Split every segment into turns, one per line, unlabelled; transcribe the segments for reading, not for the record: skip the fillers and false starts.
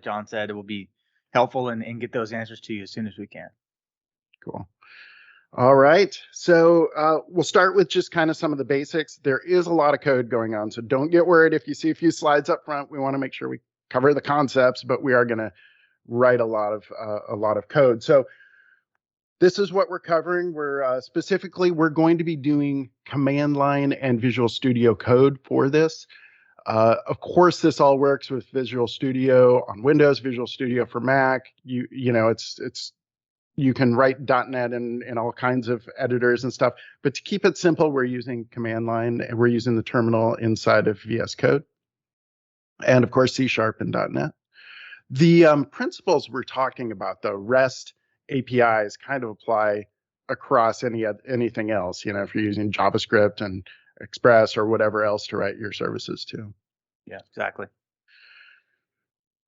John said, it will be helpful and get those answers to you as soon as we can.
Cool. All right. So we'll start with just kind of some of the basics. There is a lot of code going on, so don't get worried if you see a few slides up front. We want to make sure we cover the concepts, but we are going to write a lot of code. So this is what we're covering. We're specifically, we're going to be doing command line and Visual Studio Code for this. Of course, this all works with Visual Studio on Windows, Visual Studio for Mac. You know, you can write .NET in all kinds of editors and stuff. But to keep it simple, we're using command line and we're using the terminal inside of VS Code. And of course, C# and .NET. The principles we're talking about, the REST APIs, kind of apply across anything else. You know, if you're using JavaScript and Express or whatever else to write your services to.
Yeah, exactly.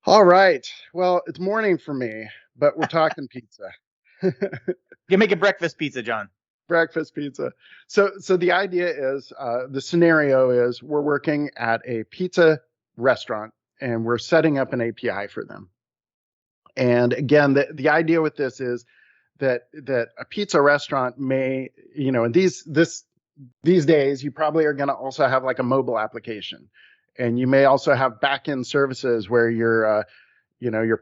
All right. Well, it's morning for me, but we're talking pizza.
You make a breakfast pizza, John.
Breakfast pizza. So the idea is, the scenario is we're working at a pizza restaurant and we're setting up an API for them. And again, the idea with this is that a pizza restaurant may, you know, in these days, you probably are going to also have like a mobile application, and you may also have back-end services where your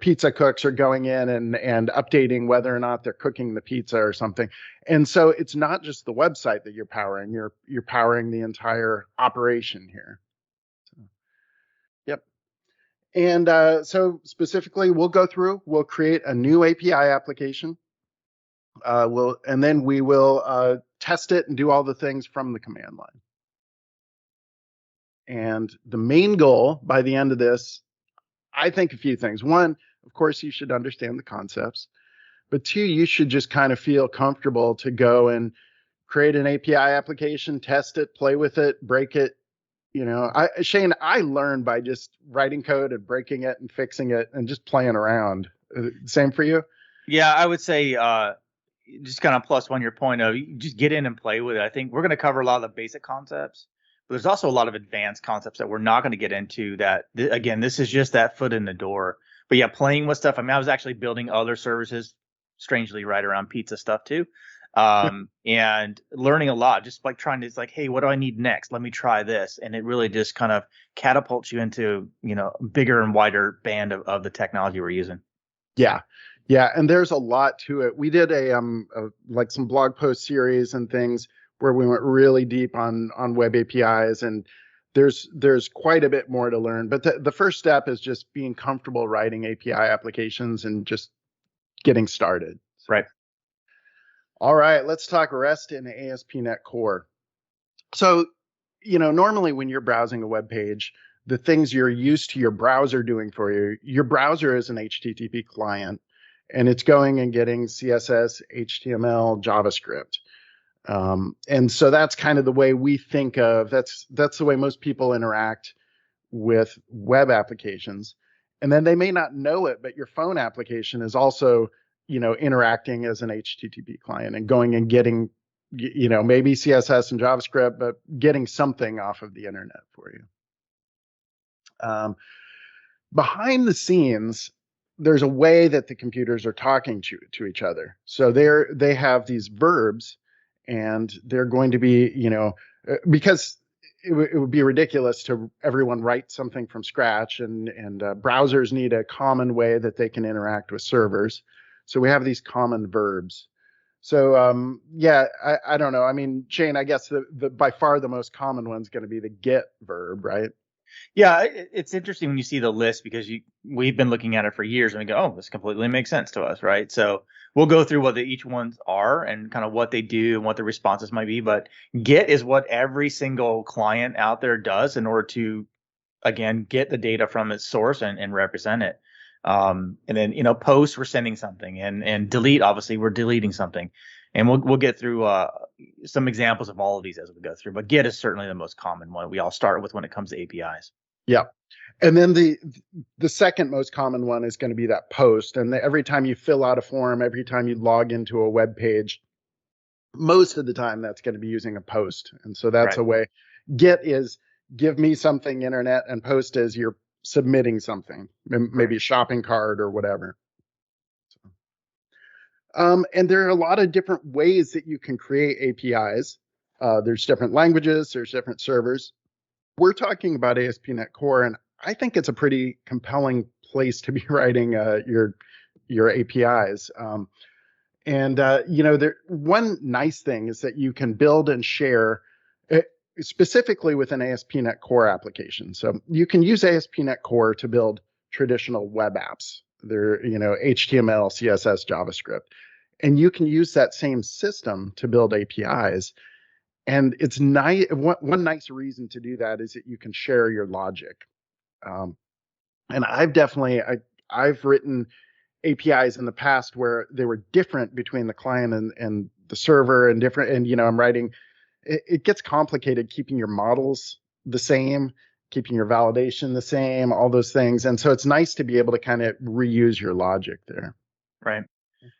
pizza cooks are going in and updating whether or not they're cooking the pizza or something. And so it's not just the website that you're powering; you're powering the entire operation here. So, yep. And so specifically, we'll create a new API application. We will test it and do all the things from the command line. And the main goal by the end of this, I think a few things. One, of course, you should understand the concepts. But two, you should just kind of feel comfortable to go and create an API application, test it, play with it, break it. You know, Shane, I learned by just writing code and breaking it and fixing it and just playing around. Same for you?
Yeah, I would say just kind of plus one your point of just get in and play with it. I think we're going to cover a lot of the basic concepts, but there's also a lot of advanced concepts that we're not going to get into that. Again, this is just that foot in the door. But yeah, playing with stuff. I mean, I was actually building other services, strangely, right around pizza stuff too. And learning a lot, just like trying to, it's like, hey, what do I need next? Let me try this. And it really just kind of catapults you into, you know, bigger and wider band of the technology we're using.
Yeah. Yeah. And there's a lot to it. We did like some blog post series and things where we went really deep on web APIs, and there's quite a bit more to learn. But the first step is just being comfortable writing API applications and just getting started.
Right.
All right, let's talk REST and ASP.NET Core. So, you know, normally when you're browsing a web page, the things you're used to your browser doing for you, your browser is an HTTP client, and it's going and getting CSS, HTML, JavaScript. And so that's kind of the way we think of, that's the way most people interact with web applications. And then they may not know it, but your phone application is also, you know, interacting as an HTTP client and going and getting, you know, maybe CSS and JavaScript, but getting something off of the internet for you. Behind the scenes, there's a way that the computers are talking to each other. So they have these verbs, and they're going to be, you know, because it would be ridiculous to everyone write something from scratch, and browsers need a common way that they can interact with servers. So we have these common verbs. So yeah, I don't know. I mean, Shane, I guess the by far the most common one's going to be the get verb, right?
Yeah, it's interesting when you see the list, because we've been looking at it for years and we go, oh, this completely makes sense to us, right? So we'll go through what each ones are and kind of what they do and what the responses might be. But get is what every single client out there does in order to, again, get the data from its source and represent it. And then, you know, post, we're sending something, and delete, obviously, we're deleting something. And we'll get through some examples of all of these as we go through. But get is certainly the most common one we all start with when it comes to APIs.
Yeah. And then the second most common one is going to be that post. And every time you fill out a form, every time you log into a web page, most of the time that's going to be using a post. And so that's right. A way. Get is give me something internet, and post is you're submitting something, maybe a shopping cart or whatever. And there are a lot of different ways that you can create APIs. There's different languages, there's different servers. We're talking about ASP.NET Core, and I think it's a pretty compelling place to be writing your APIs. One nice thing is that you can build and share specifically with an ASP.NET Core application. So you can use ASP.NET Core to build traditional web apps. They're, HTML, CSS, JavaScript. And you can use that same system to build APIs. And it's nice. One nice reason to do that is that you can share your logic. And I've written APIs in the past where they were different between the client and the server and different. And, I'm writing, it gets complicated keeping your models the same, keeping your validation the same, all those things. And so it's nice to be able to kind of reuse your logic there.
Right.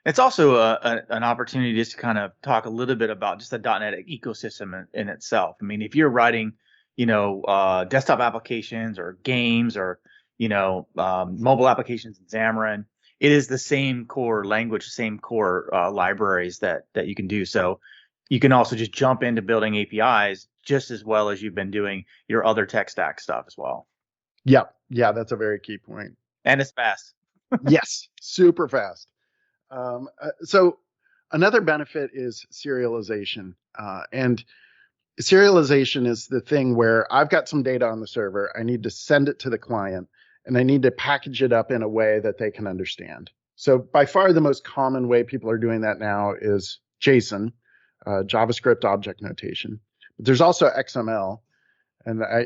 It's also an opportunity just to kind of talk a little bit about just the .NET ecosystem in itself. I mean, if you're writing, desktop applications or games or, mobile applications in Xamarin, it is the same core language, same core libraries that you can do. So you can also just jump into building APIs just as well as you've been doing your other tech stack stuff as well.
Yeah, that's a very key point.
And it's fast.
Yes, super fast. So another benefit is serialization. And serialization is the thing where I've got some data on the server. I need to send it to the client, and I need to package it up in a way that they can understand. So by far the most common way people are doing that now is JSON, JavaScript object notation. But there's also XML. And I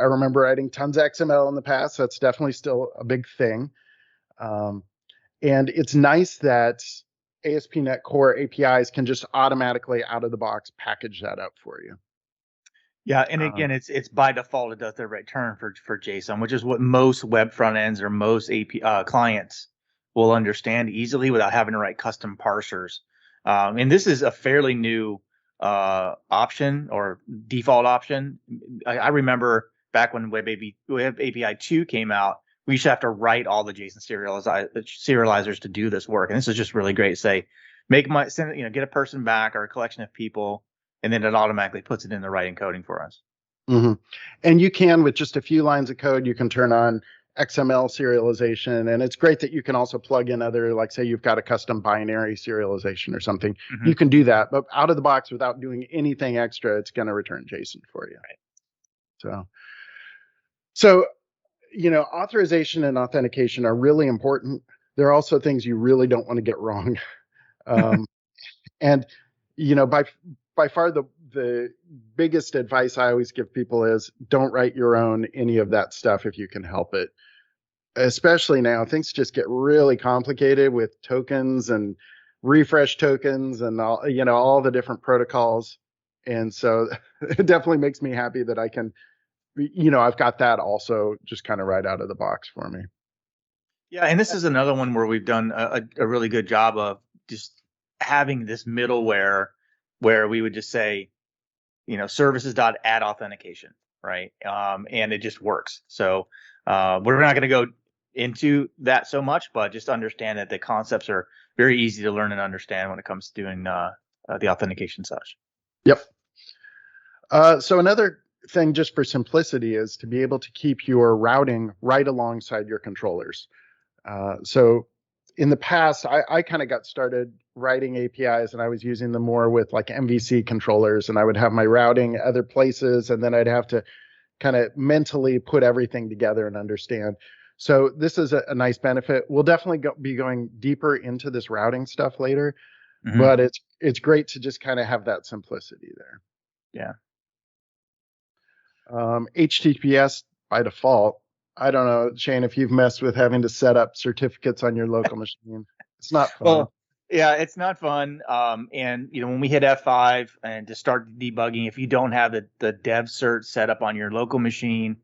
remember writing tons of XML in the past. That's definitely still a big thing. And it's nice that ASP.NET Core APIs can just automatically out of the box package that up for you.
Yeah, and again, it's by default it does the return for JSON, which is what most web front ends or most clients will understand easily without having to write custom parsers. And this is a fairly new option or default option. I remember back when Web API 2 came out, we used to have to write all the JSON serializers to do this work. And this is just really great. Say, get a person back or a collection of people, and then it automatically puts it in the right encoding for us.
Mm-hmm. And you can, with just a few lines of code, you can turn on XML serialization. And it's great that you can also plug in other, like say you've got a custom binary serialization or something. Mm-hmm. You can do that, but out of the box without doing anything extra, it's going to return JSON for you. Right. So, authorization and authentication are really important. There are also things you really don't want to get wrong. And, by far the biggest advice I always give people is don't write your own any of that stuff if you can help it. Especially now, things just get really complicated with tokens and refresh tokens and all the different protocols. And so it definitely makes me happy that I can, I've got that also just kind of right out of the box for me.
Yeah, and this is another one where we've done a really good job of just having this middleware where we would just say, services.add authentication, right? And it just works. So we're not going to go into that so much, but just understand that the concepts are very easy to learn and understand when it comes to doing the authentication such.
Yep. So another thing just for simplicity is to be able to keep your routing right alongside your controllers. So in the past, I kind of got started writing APIs and I was using them more with like MVC controllers, and I would have my routing other places, and then I'd have to kind of mentally put everything together and understand. So this is a nice benefit. We'll definitely be going deeper into this routing stuff later, mm-hmm. but it's great to just kind of have that simplicity there.
Yeah.
HTTPS by default. I don't know, Shane, if you've messed with having to set up certificates on your local machine. It's not fun.
Well, yeah, it's not fun. And when we hit F5 and to start debugging, if you don't have the dev cert set up on your local machine,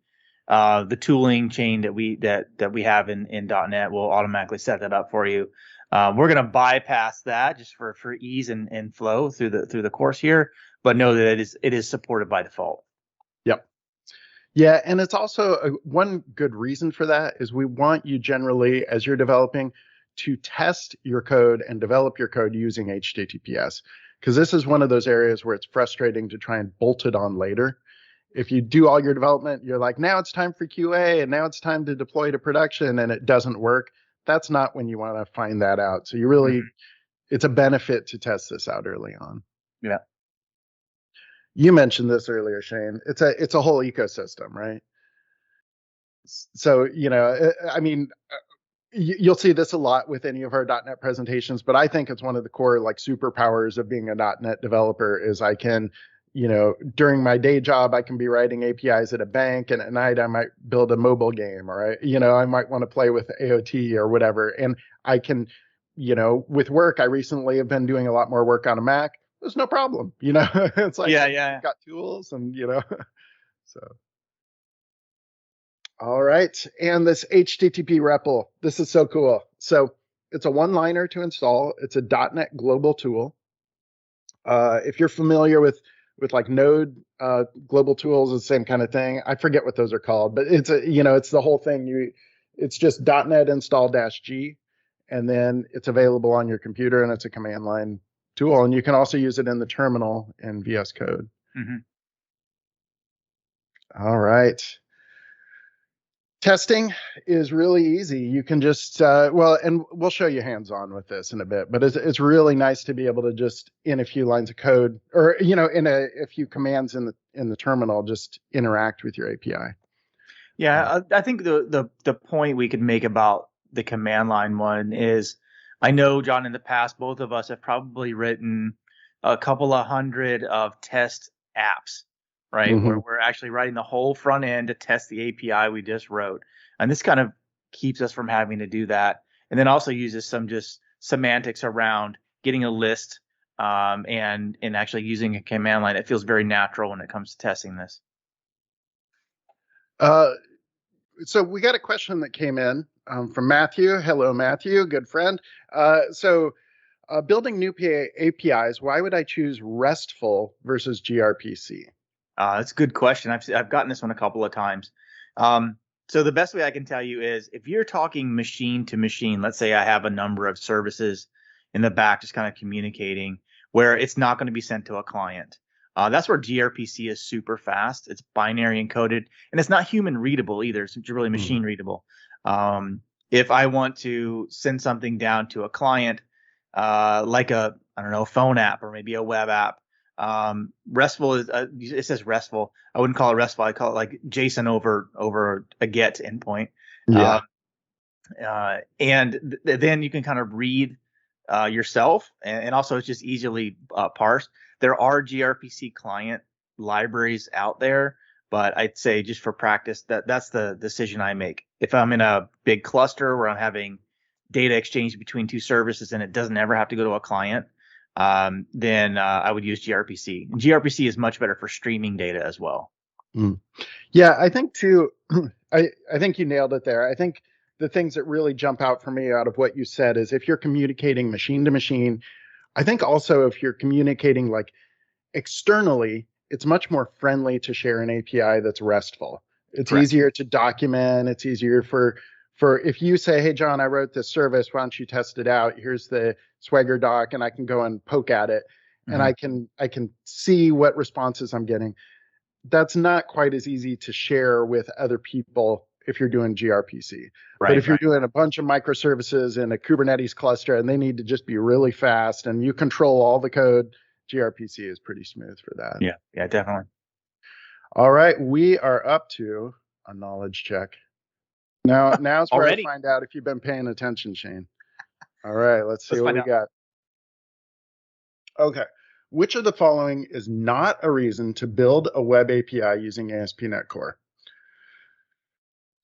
the tooling chain that we have in .NET will automatically set that up for you. We're going to bypass that just for ease and flow through the course here, but know that it is supported by default.
Yep. Yeah, and it's also one good reason for that is we want you generally, as you're developing, to test your code and develop your code using HTTPS. Because this is one of those areas where it's frustrating to try and bolt it on later. If you do all your development, you're like, now it's time for QA and now it's time to deploy to production, and it doesn't work. That's not when you want to find that out. So you really,
Mhm.
it's a benefit to test this out early on.
Yeah.
You mentioned this earlier, Shane. It's a whole ecosystem, right? So, I mean, you'll see this a lot with any of our .NET presentations, but I think it's one of the core like superpowers of being a .NET developer is I can, during my day job, I can be writing APIs at a bank, and at night I might build a mobile game, or I might want to play with AOT or whatever. And I can, with work, I recently have been doing a lot more work on a Mac. There's no problem, it's like
Yeah,
I've
yeah.
got tools and, so. All right. And this HTTP REPL, this is so cool. So it's a one-liner to install. It's a .NET global tool. If you're familiar with like Node global tools, the same kind of thing. I forget what those are called, but it's the whole thing. It's just .NET install -G, and then it's available on your computer, and it's a command line tool. And you can also use it in the terminal in VS Code.
Hmm.
All right. Testing is really easy. You can just, and we'll show you hands-on with this in a bit, but it's really nice to be able to just in a few lines of code or, in a few commands in the terminal, just interact with your API.
Yeah, I think the point we could make about the command line one is, I know, John, in the past, both of us have probably written a couple of hundred of test apps, right? Where
Hmm.
we're actually writing the whole front end to test the API we just wrote. And this kind of keeps us from having to do that. And then also uses some just semantics around getting a list, and actually using a command line. It feels very natural when it comes to testing this.
Uh, so we got a question that came in from Matthew. Hello, Matthew, good friend. Building new APIs, why would I choose RESTful versus gRPC?
That's a good question. I've gotten this one a couple of times. So the best way I can tell you is, if you're talking machine to machine, let's say I have a number of services in the back just kind of communicating, where it's not going to be sent to a client. That's where gRPC is super fast. It's binary encoded, and it's not human readable either. It's really
Mm.
machine readable. If I want to send something down to a client, like I don't know, phone app or maybe a web app, RESTful is, it says RESTful. I wouldn't call it RESTful. I call it like JSON over a GET endpoint.
Yeah.
And then you can kind of read yourself, and also it's just easily parsed. There are gRPC client libraries out there, but I'd say, just for practice, that's the decision I make. If I'm in a big cluster where I'm having data exchange between two services and it doesn't ever have to go to a client, then I would use gRPC. And gRPC is much better for streaming data as well.
Mm. Yeah, I think too, I think you nailed it there. I think the things that really jump out for me out of what you said is if you're communicating machine to machine, I think also if you're communicating like externally, it's much more friendly to share an API that's RESTful. It's
Correct.
easier to document. It's easier for if you say, hey, John, I wrote this service. Why don't you test it out? Here's the Swagger doc, and I can go and poke at it, and
Hmm.
I can see what responses I'm getting. That's not quite as easy to share with other people if you're doing gRPC. But
Right,
if you're
right.
doing a bunch of microservices in a Kubernetes cluster and they need to just be really fast and you control all the code, gRPC is pretty smooth for that.
Yeah, yeah, definitely.
All right, we are up to a knowledge check. Now's where I
Already?
find out if you've been paying attention, Shane. All right, let's see
Let's
what
find
we
out.
got. Okay. Which of the following is not a reason to build a web API using ASP.NET Core?
I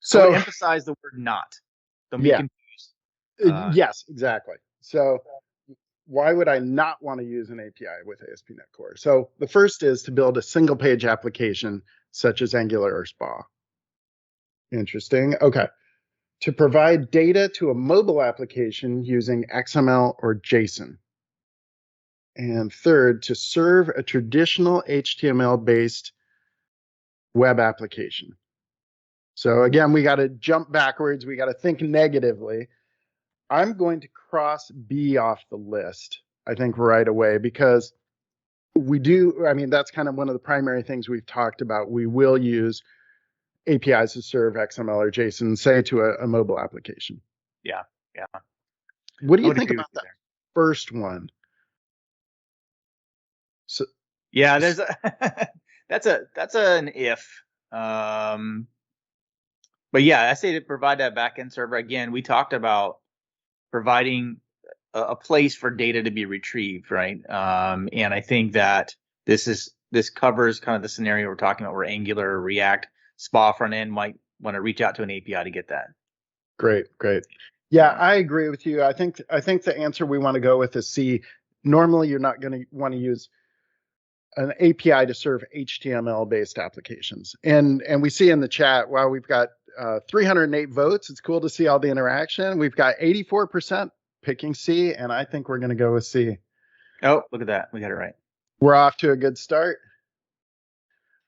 would
So,
emphasize the word not. Don't be
yeah,
confused. Uh,
yes, exactly. So, why would I not want to use an API with ASP.NET Core? So, the first is to build a single page application such as Angular or SPA. Interesting. Okay. To provide data to a mobile application using XML or JSON. And third, to serve a traditional HTML based web application. So again, we got to jump backwards. We got to think negatively. I'm going to cross B off the list, I think, right away, because that's kind of one of the primary things we've talked about. We will use APIs to serve XML or JSON, say to a mobile application.
Yeah. Yeah.
What do
I
you
would
think
agree with
about
you
that
there.
first one? So,
Yeah, there's a that's an if. But yeah, I say to provide that backend server. Again, we talked about providing a place for data to be retrieved, right? And I think that this covers kind of the scenario we're talking about, where Angular, React, SPA front end might want to reach out to an API to get that.
great. Yeah, I agree with you. I think the answer we want to go with is C. Normally, you're not going to want to use an API to serve HTML-based applications. And we see in the chat, wow, we've got 308 votes. It's cool to see all the interaction. We've got 84% picking C, and I think we're going to go with C.
Oh, look at that. We got it right.
We're off to a good start.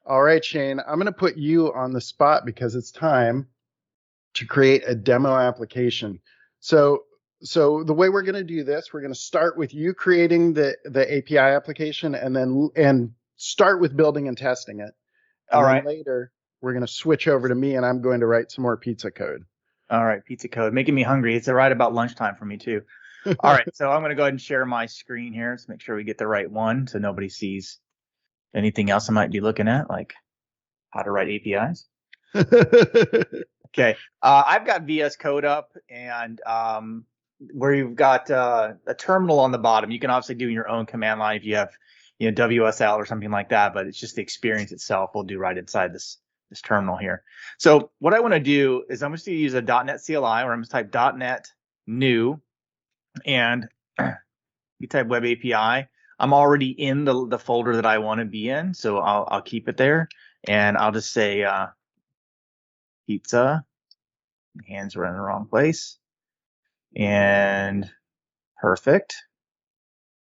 All right, Shane, I'm going to put you on the spot because it's time to create a demo application. So the way we're going to do this, we're going to start with you creating the API application, and start with building and testing it. And
All
then
right.
later, we're going to switch over to me, and I'm going to write some more pizza code.
All right. Pizza code. Making me hungry. It's right about lunchtime for me, too. All right. So I'm going to go ahead and share my screen here. Let's make sure we get the right one so nobody sees anything else I might be looking at, like how to write APIs. Okay. I've got VS Code up, and where you've got a terminal on the bottom. You can obviously do your own command line if you have, WSL or something like that, but it's just the experience itself we'll do right inside this terminal here. So what I want to do is I'm just going to use a .NET CLI, or I'm going to type .NET new, and you type Web API. I'm already in the folder that I want to be in, so I'll keep it there, and I'll just say pizza. Hands are in the wrong place. And perfect.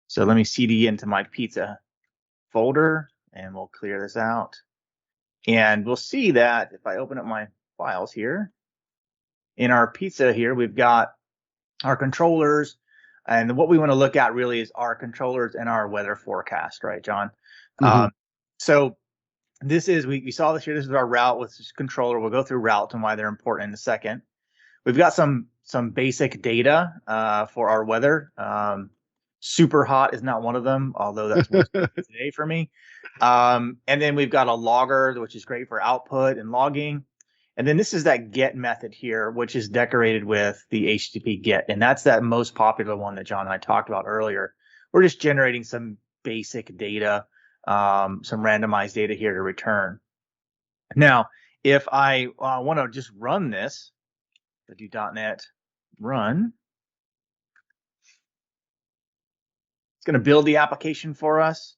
So let me CD into my pizza folder, and we'll clear this out. And we'll see that if I open up my files here, in our pizza here, we've got our controllers. And what we want to look at really is our controllers and our weather forecast, right, John?
Mm-hmm.
So this is, we saw this here. This is our route with this controller. We'll go through routes and why they're important in a second. We've got some basic data for our weather. Super hot is not one of them, although that's today for me. And then we've got a logger, which is great for output and logging. And then this is that get method here, which is decorated with the HTTP get. And that's that most popular one that John and I talked about earlier. We're just generating some basic data, some randomized data here to return. Now, if I want to just run this, do .NET run. It's going to build the application for us.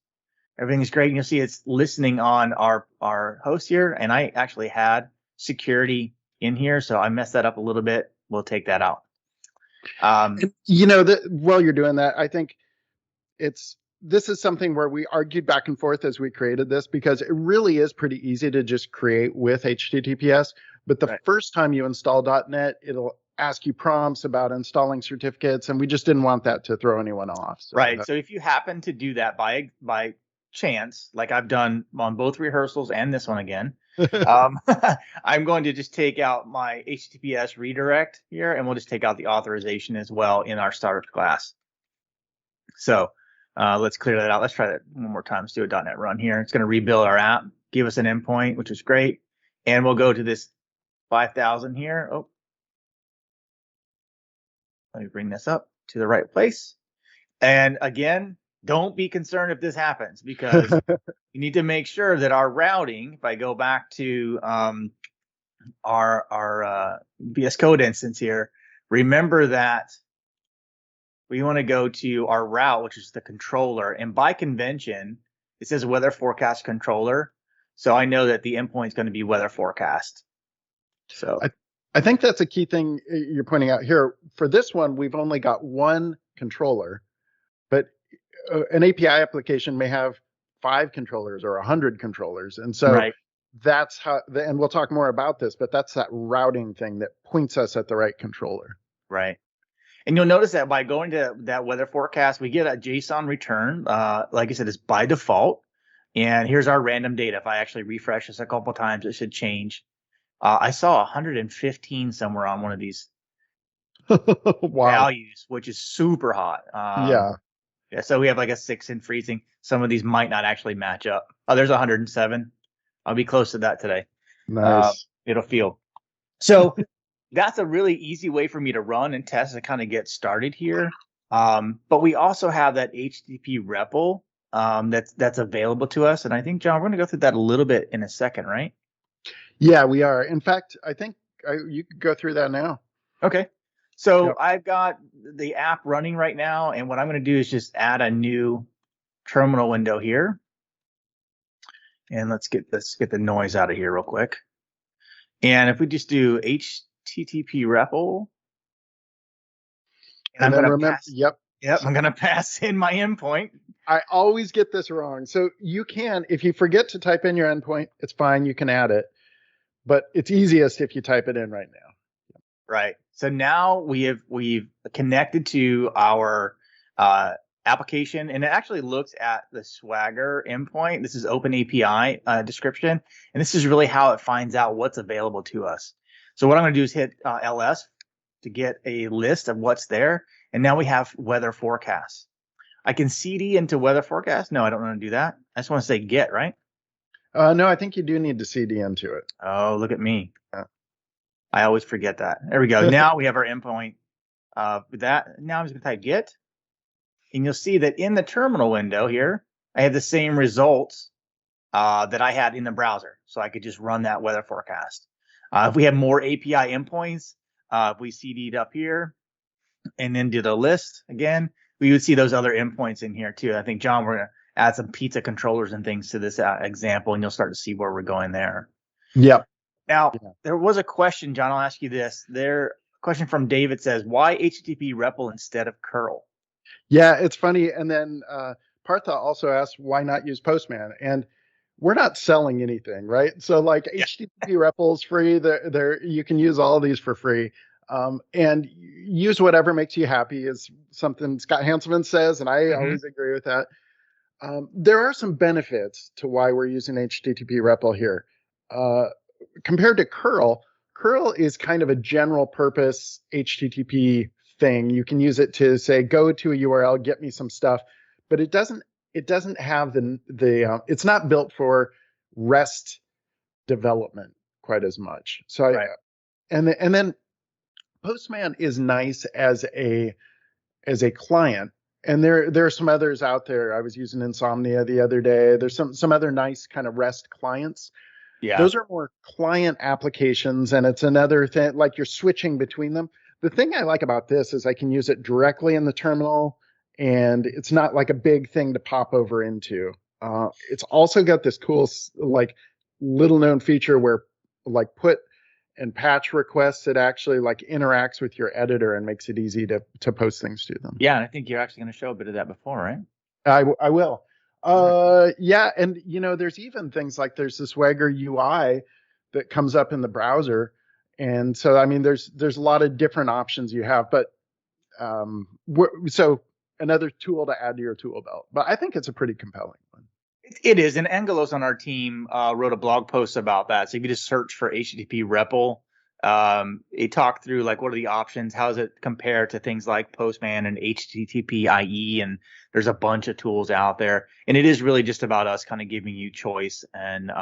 Everything is great. And you'll see it's listening on our host here. And I actually had security in here, so I messed that up a little bit. We'll take that out.
While you're doing that, I think this is something where we argued back and forth as we created this, because it really is pretty easy to just create with HTTPS. But the first time you install .NET, it'll ask you prompts about installing certificates, and we just didn't want that to throw anyone off. So
So if you happen to do that by chance, like I've done on both rehearsals and this one again, I'm going to just take out my HTTPS redirect here, and we'll just take out the authorization as well in our startup class. So let's clear that out. Let's try that one more time. Let's do a .NET run here. It's going to rebuild our app, give us an endpoint, which is great. And we'll go to this 5,000 here. Oh, let me bring this up to the right place. And again, don't be concerned if this happens, because you need to make sure that our routing, if I go back to our VS Code instance here, remember that we want to go to our route, which is the controller. And by convention, it says weather forecast controller. So I know that the endpoint is going to be weather forecast. So
I think that's a key thing you're pointing out here. For this one, we've only got one controller, but an API application may have 5 controllers or 100 controllers. And so that's how, and we'll talk more about this, but that's that routing thing that points us at the right controller.
Right. And you'll notice that by going to that weather forecast, we get a JSON return. Like I said, it's by default. And here's our random data. If I actually refresh this a couple times, it should change. I saw 115 somewhere on one of these
Wow.
values, which is super hot.
Yeah.
Yeah. So we have like a 6 in freezing. Some of these might not actually match up. Oh, there's 107. I'll be close to that today.
Nice.
It'll feel. So that's a really easy way for me to run and test to kind of get started here. But we also have that HTTP REPL that's available to us. And I think, John, we're going to go through that a little bit in a second, right?
Yeah, we are. In fact, I think you could go through that now.
Okay. So
Yep.
I've got the app running right now. And what I'm going to do is just add a new terminal window here. And let's get the noise out of here real quick. And if we just do HTTP REPL, and I'm
then
going to
remember,
pass.
yep.
I'm going to pass in my endpoint.
I always get this wrong. So you can, if you forget to type in your endpoint, it's fine. You can add it, but it's easiest if you type it in right now.
Right. So now we've connected to our application, and it actually looks at the Swagger endpoint. This is Open API description, and this is really how it finds out what's available to us. So what I'm going to do is hit LS to get a list of what's there, and now we have weather forecasts. I can CD into weather forecast. No, I don't want to do that. I just want to say get, right?
No, I think you do need to CD into it.
Oh, look at me. I always forget that. There we go. Now we have our endpoint. With that, now I'm just going to type get. And you'll see that in the terminal window here, I have the same results that I had in the browser. So I could just run that weather forecast. If we have more API endpoints, if we CD'd up here and then do the list again, we would see those other endpoints in here too. I think, John, we're going to add some pizza controllers and things to this example, and you'll start to see where we're going there.
Yep.
Now, there was a question, John, I'll ask you this. A question from David says, why HTTP REPL instead of curl?
Yeah, it's funny. And then Partha also asked, why not use Postman? And we're not selling anything, right? So like HTTP REPL is free. You can use all of these for free. And use whatever makes you happy is something Scott Hanselman says, and I always agree with that. There are some benefits to why we're using HTTP REPL here. Compared to curl is kind of a general purpose HTTP thing. You can use it to say, go to a URL, get me some stuff, but it doesn't have it's not built for REST development quite as much. So right. And then Postman is nice as a client. And there are some others out there. I was using Insomnia the other day. There's some other nice kind of REST clients. Yeah. Those are more client applications, and it's another thing, like you're switching between them. The thing I like about this is I can use it directly in the terminal, and it's not like a big thing to pop over into. It's also got this cool, like, little known feature where, like, put and patch requests, it actually like interacts with your editor and makes it easy to post things to them.
Yeah, and I think you're actually going to show a bit of that before, right?
I will. Yeah, and there's even things like there's this Swagger UI that comes up in the browser, and so I mean there's a lot of different options you have, but so another tool to add to your tool belt. But I think it's a pretty compelling one.
It is, and Angelos on our team wrote a blog post about that. So you can just search for HTTP REPL. It talked through like what are the options, how does it compare to things like Postman and HTTP IE, and there's a bunch of tools out there. And it is really just about us kind of giving you choice and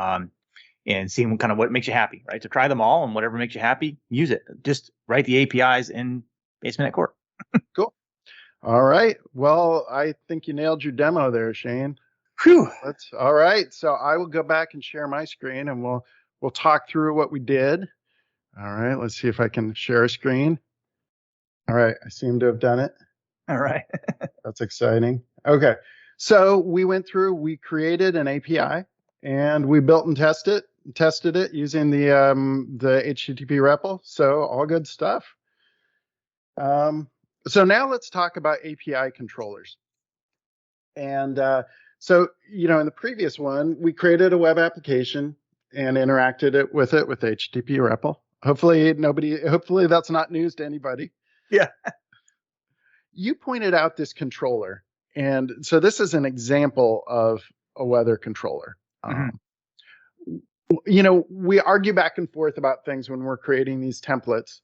seeing kind of what makes you happy, right? So try them all, and whatever makes you happy, use it. Just write the APIs in Basement Core.
Cool. All right. Well, I think you nailed your demo there, Shane.
Whew.
That's all right. So I will go back and share my screen, and we'll talk through what we did. All right. Let's see if I can share a screen. All right. I seem to have done it.
All right.
That's exciting. Okay. So we went through. We created an API, and we built and tested it using the HTTP REPL. So all good stuff. So now let's talk about API controllers. And so, in the previous one, we created a web application, and interacted with HTTP REPL. Hopefully that's not news to anybody.
Yeah.
You pointed out this controller. And so this is an example of a weather controller. We argue back and forth about things when we're creating these templates.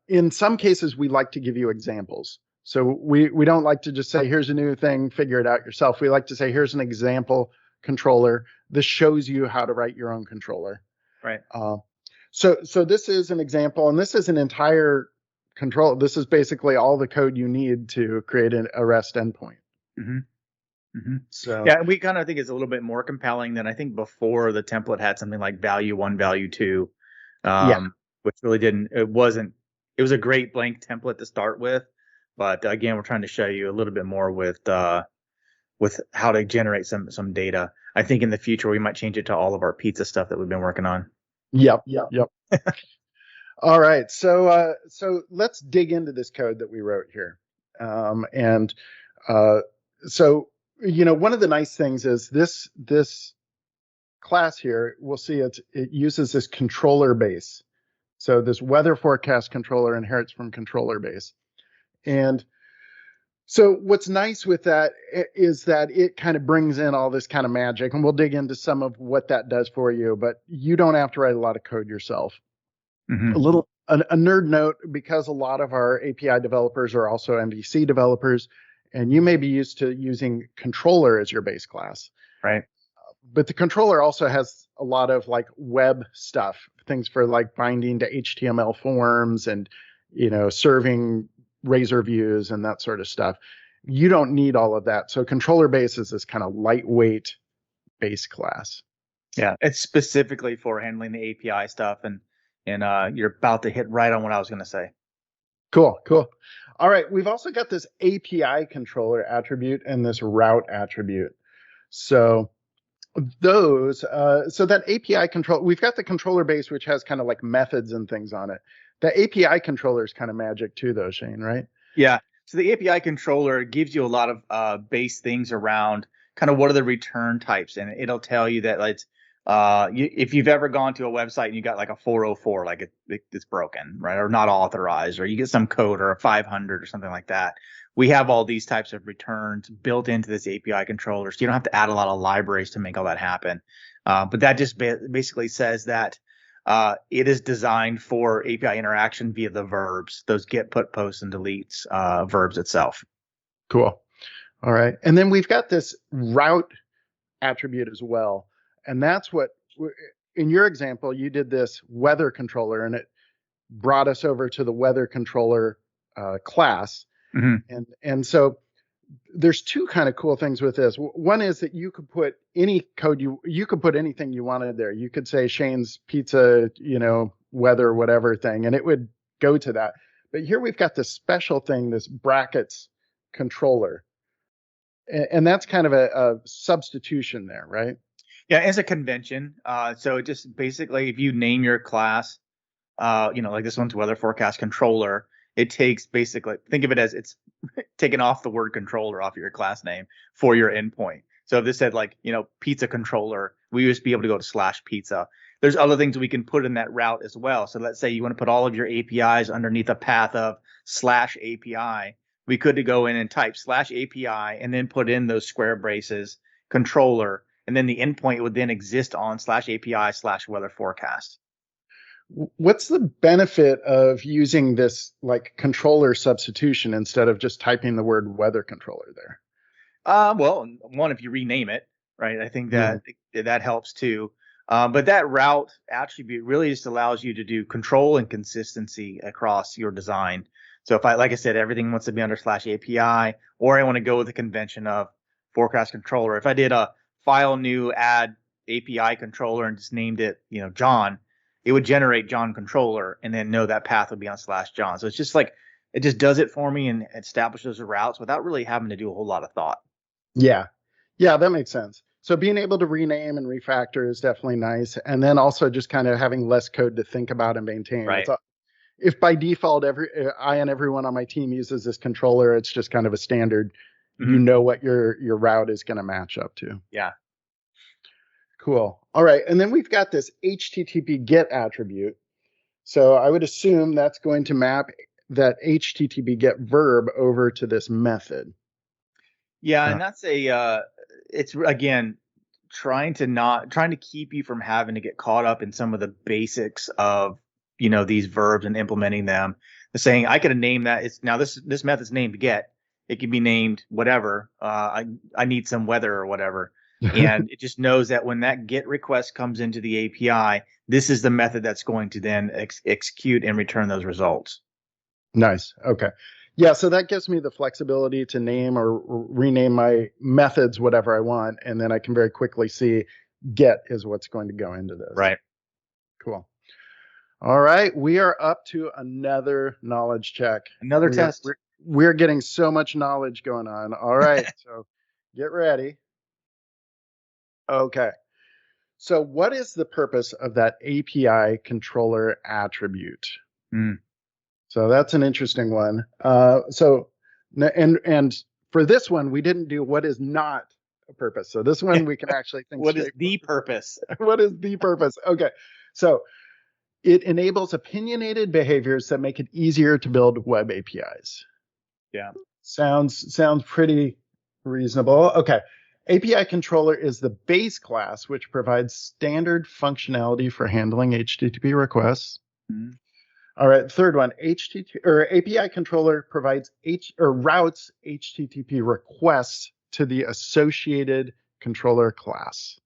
In some cases, we like to give you examples. So we don't like to just say, here's a new thing, figure it out yourself. We like to say, here's an example controller. This shows you how to write your own controller.
Right.
So this is an example, and this is an entire control. This is basically all the code you need to create a REST endpoint.
So yeah, we kind of think it's a little bit more compelling than I think before. The template had something like value 1, value 2, which really didn't. It was a great blank template to start with, but again, we're trying to show you a little bit more with how to generate some data. I think in the future we might change it to all of our pizza stuff that we've been working on.
Yep. All right, so let's dig into this code that we wrote here, so one of the nice things is this class here. We'll see it uses this controller base. So this weather forecast controller inherits from controller base, and so what's nice with that is that it kind of brings in all this kind of magic, and we'll dig into some of what that does for you. But you don't have to write a lot of code yourself. A nerd note, because a lot of our API developers are also MVC developers, and you may be used to using controller as your base class.
Right.
But the controller also has a lot of like web stuff, things for like binding to HTML forms and, serving Razor views and that sort of stuff. You don't need all of that. So controller base is this kind of lightweight base class.
Yeah, it's specifically for handling the API stuff, and you're about to hit right on what I was going to say.
Cool. All right, we've also got this API controller attribute and this route attribute. So that API control, we've got the controller base, which has kind of like methods and things on it. The API controller is kind of magic too, though, Shane, right?
Yeah. So the API controller gives you a lot of base things around kind of what are the return types, and it'll tell you that if you've ever gone to a website and you got like a 404, like it's broken, right, or not authorized, or you get some code or a 500 or something like that. We have all these types of returns built into this API controller, so you don't have to add a lot of libraries to make all that happen. But that just basically says that it is designed for API interaction via the verbs, those get, put, post, and deletes verbs itself.
Cool. All right. And then we've got this route attribute as well. And that's what, in your example, you did this weather controller, and it brought us over to the weather controller class. And so there's two kind of cool things with this. One is that you could put any code, you could put anything you wanted there. You could say Shane's Pizza, weather, whatever thing, and it would go to that. But here we've got this special thing, this brackets controller. And that's kind of a substitution there, right?
Yeah, it's a convention. So it just basically, if you name your class, like this one's weather forecast controller, it takes basically, think of it as it's taking off the word controller off of your class name for your endpoint. So if this said pizza controller, we used to be able to go to /pizza. There's other things we can put in that route as well. So let's say you want to put all of your APIs underneath a path of /API. We could go in and type /API and then put in those square braces controller, and then the endpoint would then exist on /API/weather forecast.
What's the benefit of using this like controller substitution instead of just typing the word weather controller there?
Well, one, if you rename it, right, I think that that helps too. But that route attribute really just allows you to do control and consistency across your design. So if like I said, everything wants to be under /API, or I want to go with the convention of forecast controller. If I did a file new add API controller and just named it, John, it would generate John controller and then know that path would be on /John. So it's just like, it just does it for me and establishes the routes without really having to do a whole lot of thought.
Yeah, that makes sense. So being able to rename and refactor is definitely nice. And then also just kind of having less code to think about and maintain.
Right.
If by default, I and everyone on my team uses this controller, it's just kind of a standard, what your route is going to match up to.
Yeah.
Cool. All right. And then we've got this HTTP GET attribute. So I would assume that's going to map that HTTP GET verb over to this method.
Yeah, and that's it's again trying to keep you from having to get caught up in some of the basics of these verbs and implementing them. The saying I could have named that. It's now this method's named get. It can be named whatever. I need some weather or whatever, and it just knows that when that get request comes into the API, this is the method that's going to then execute and return those results.
Nice. Okay. Yeah, so that gives me the flexibility to name or rename my methods whatever I want, and then I can very quickly see get is what's going to go into this.
Right.
Cool. All right, we are up to another knowledge check.
Another test.
We're getting so much knowledge going on. All right, so get ready. Okay. So what is the purpose of that API controller attribute? So that's an interesting one. And for this one, we didn't do what is not a purpose. So this one we can actually think.
What is the purpose?
What is the purpose? Okay. So it enables opinionated behaviors that make it easier to build web APIs.
Yeah.
Sounds pretty reasonable. Okay. API controller is the base class, which provides standard functionality for handling HTTP requests. All right, third one, API controller provides routes HTTP requests to the associated controller class.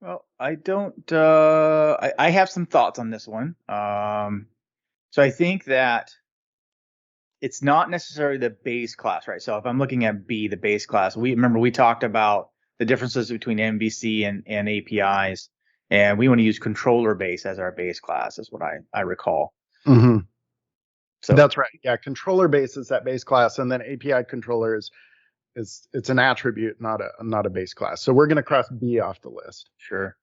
Well, I don't. I have some thoughts on this one. So I think that it's not necessarily the base class, right? So if I'm looking at B, the base class, we talked about the differences between MVC and APIs. And we want to use controller base as our base class, is what I recall.
Mm-hmm.
So
that's right. Yeah, controller base is that base class, and then API controller is it's an attribute, not a base class. So we're going to cross B off the list.
Sure.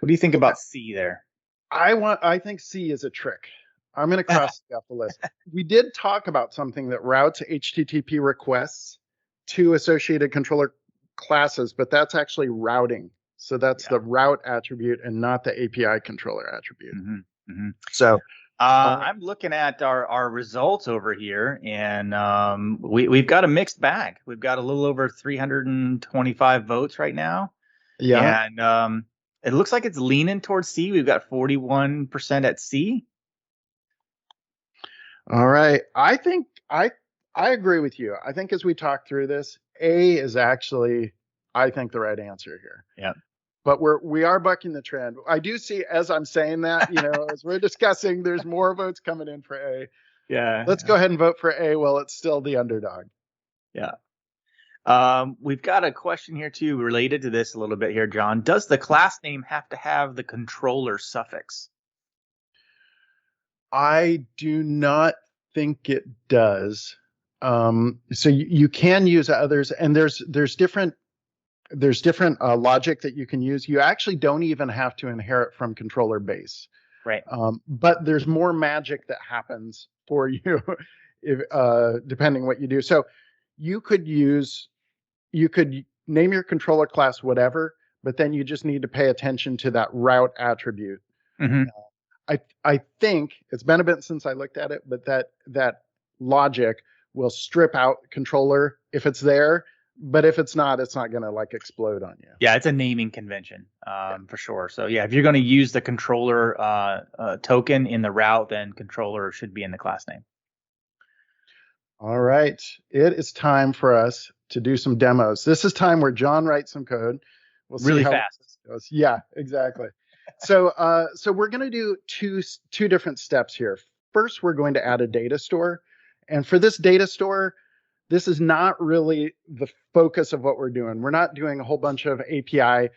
What do you think about C there?
I think C is a trick. I'm going to cross C off the list. We did talk about something that routes HTTP requests to associated controller classes, but that's actually routing. So that's the route attribute and not the API controller attribute. So
I'm looking at our results over here, and we've got a mixed bag. We've got a little over 325 votes right now.
Yeah.
And it looks like it's leaning towards C. We've got 41% at C.
All right. I think I agree with you. I think as we talk through this, A is actually, I think, the right answer here.
Yeah.
But we are bucking the trend. I do see, as I'm saying that, as we're discussing, there's more votes coming in for A.
Yeah.
Let's go ahead and vote for A while it's still the underdog.
Yeah. We've got a question here too related to this a little bit here, John. Does the class name have to have the controller suffix?
I do not think it does. So you can use others, and there's different logic that you can use. You actually don't even have to inherit from controller base.
Right.
But there's more magic that happens for you if depending what you do. So you could name your controller class whatever, but then you just need to pay attention to that route attribute.
Mm-hmm.
I think it's been a bit since I looked at it, but that logic will strip out controller if it's there. But if it's not, it's not going to explode on you.
Yeah, it's a naming convention for sure. So yeah, if you're going to use the controller token in the route, then controller should be in the class name.
All right. It is time for us to do some demos. This is time where John writes some code.
We'll see really fast.
This goes. Yeah, exactly. So we're going to do two different steps here. First, we're going to add a data store. And for this data store, this is not really the focus of what we're doing. We're not doing a whole bunch of API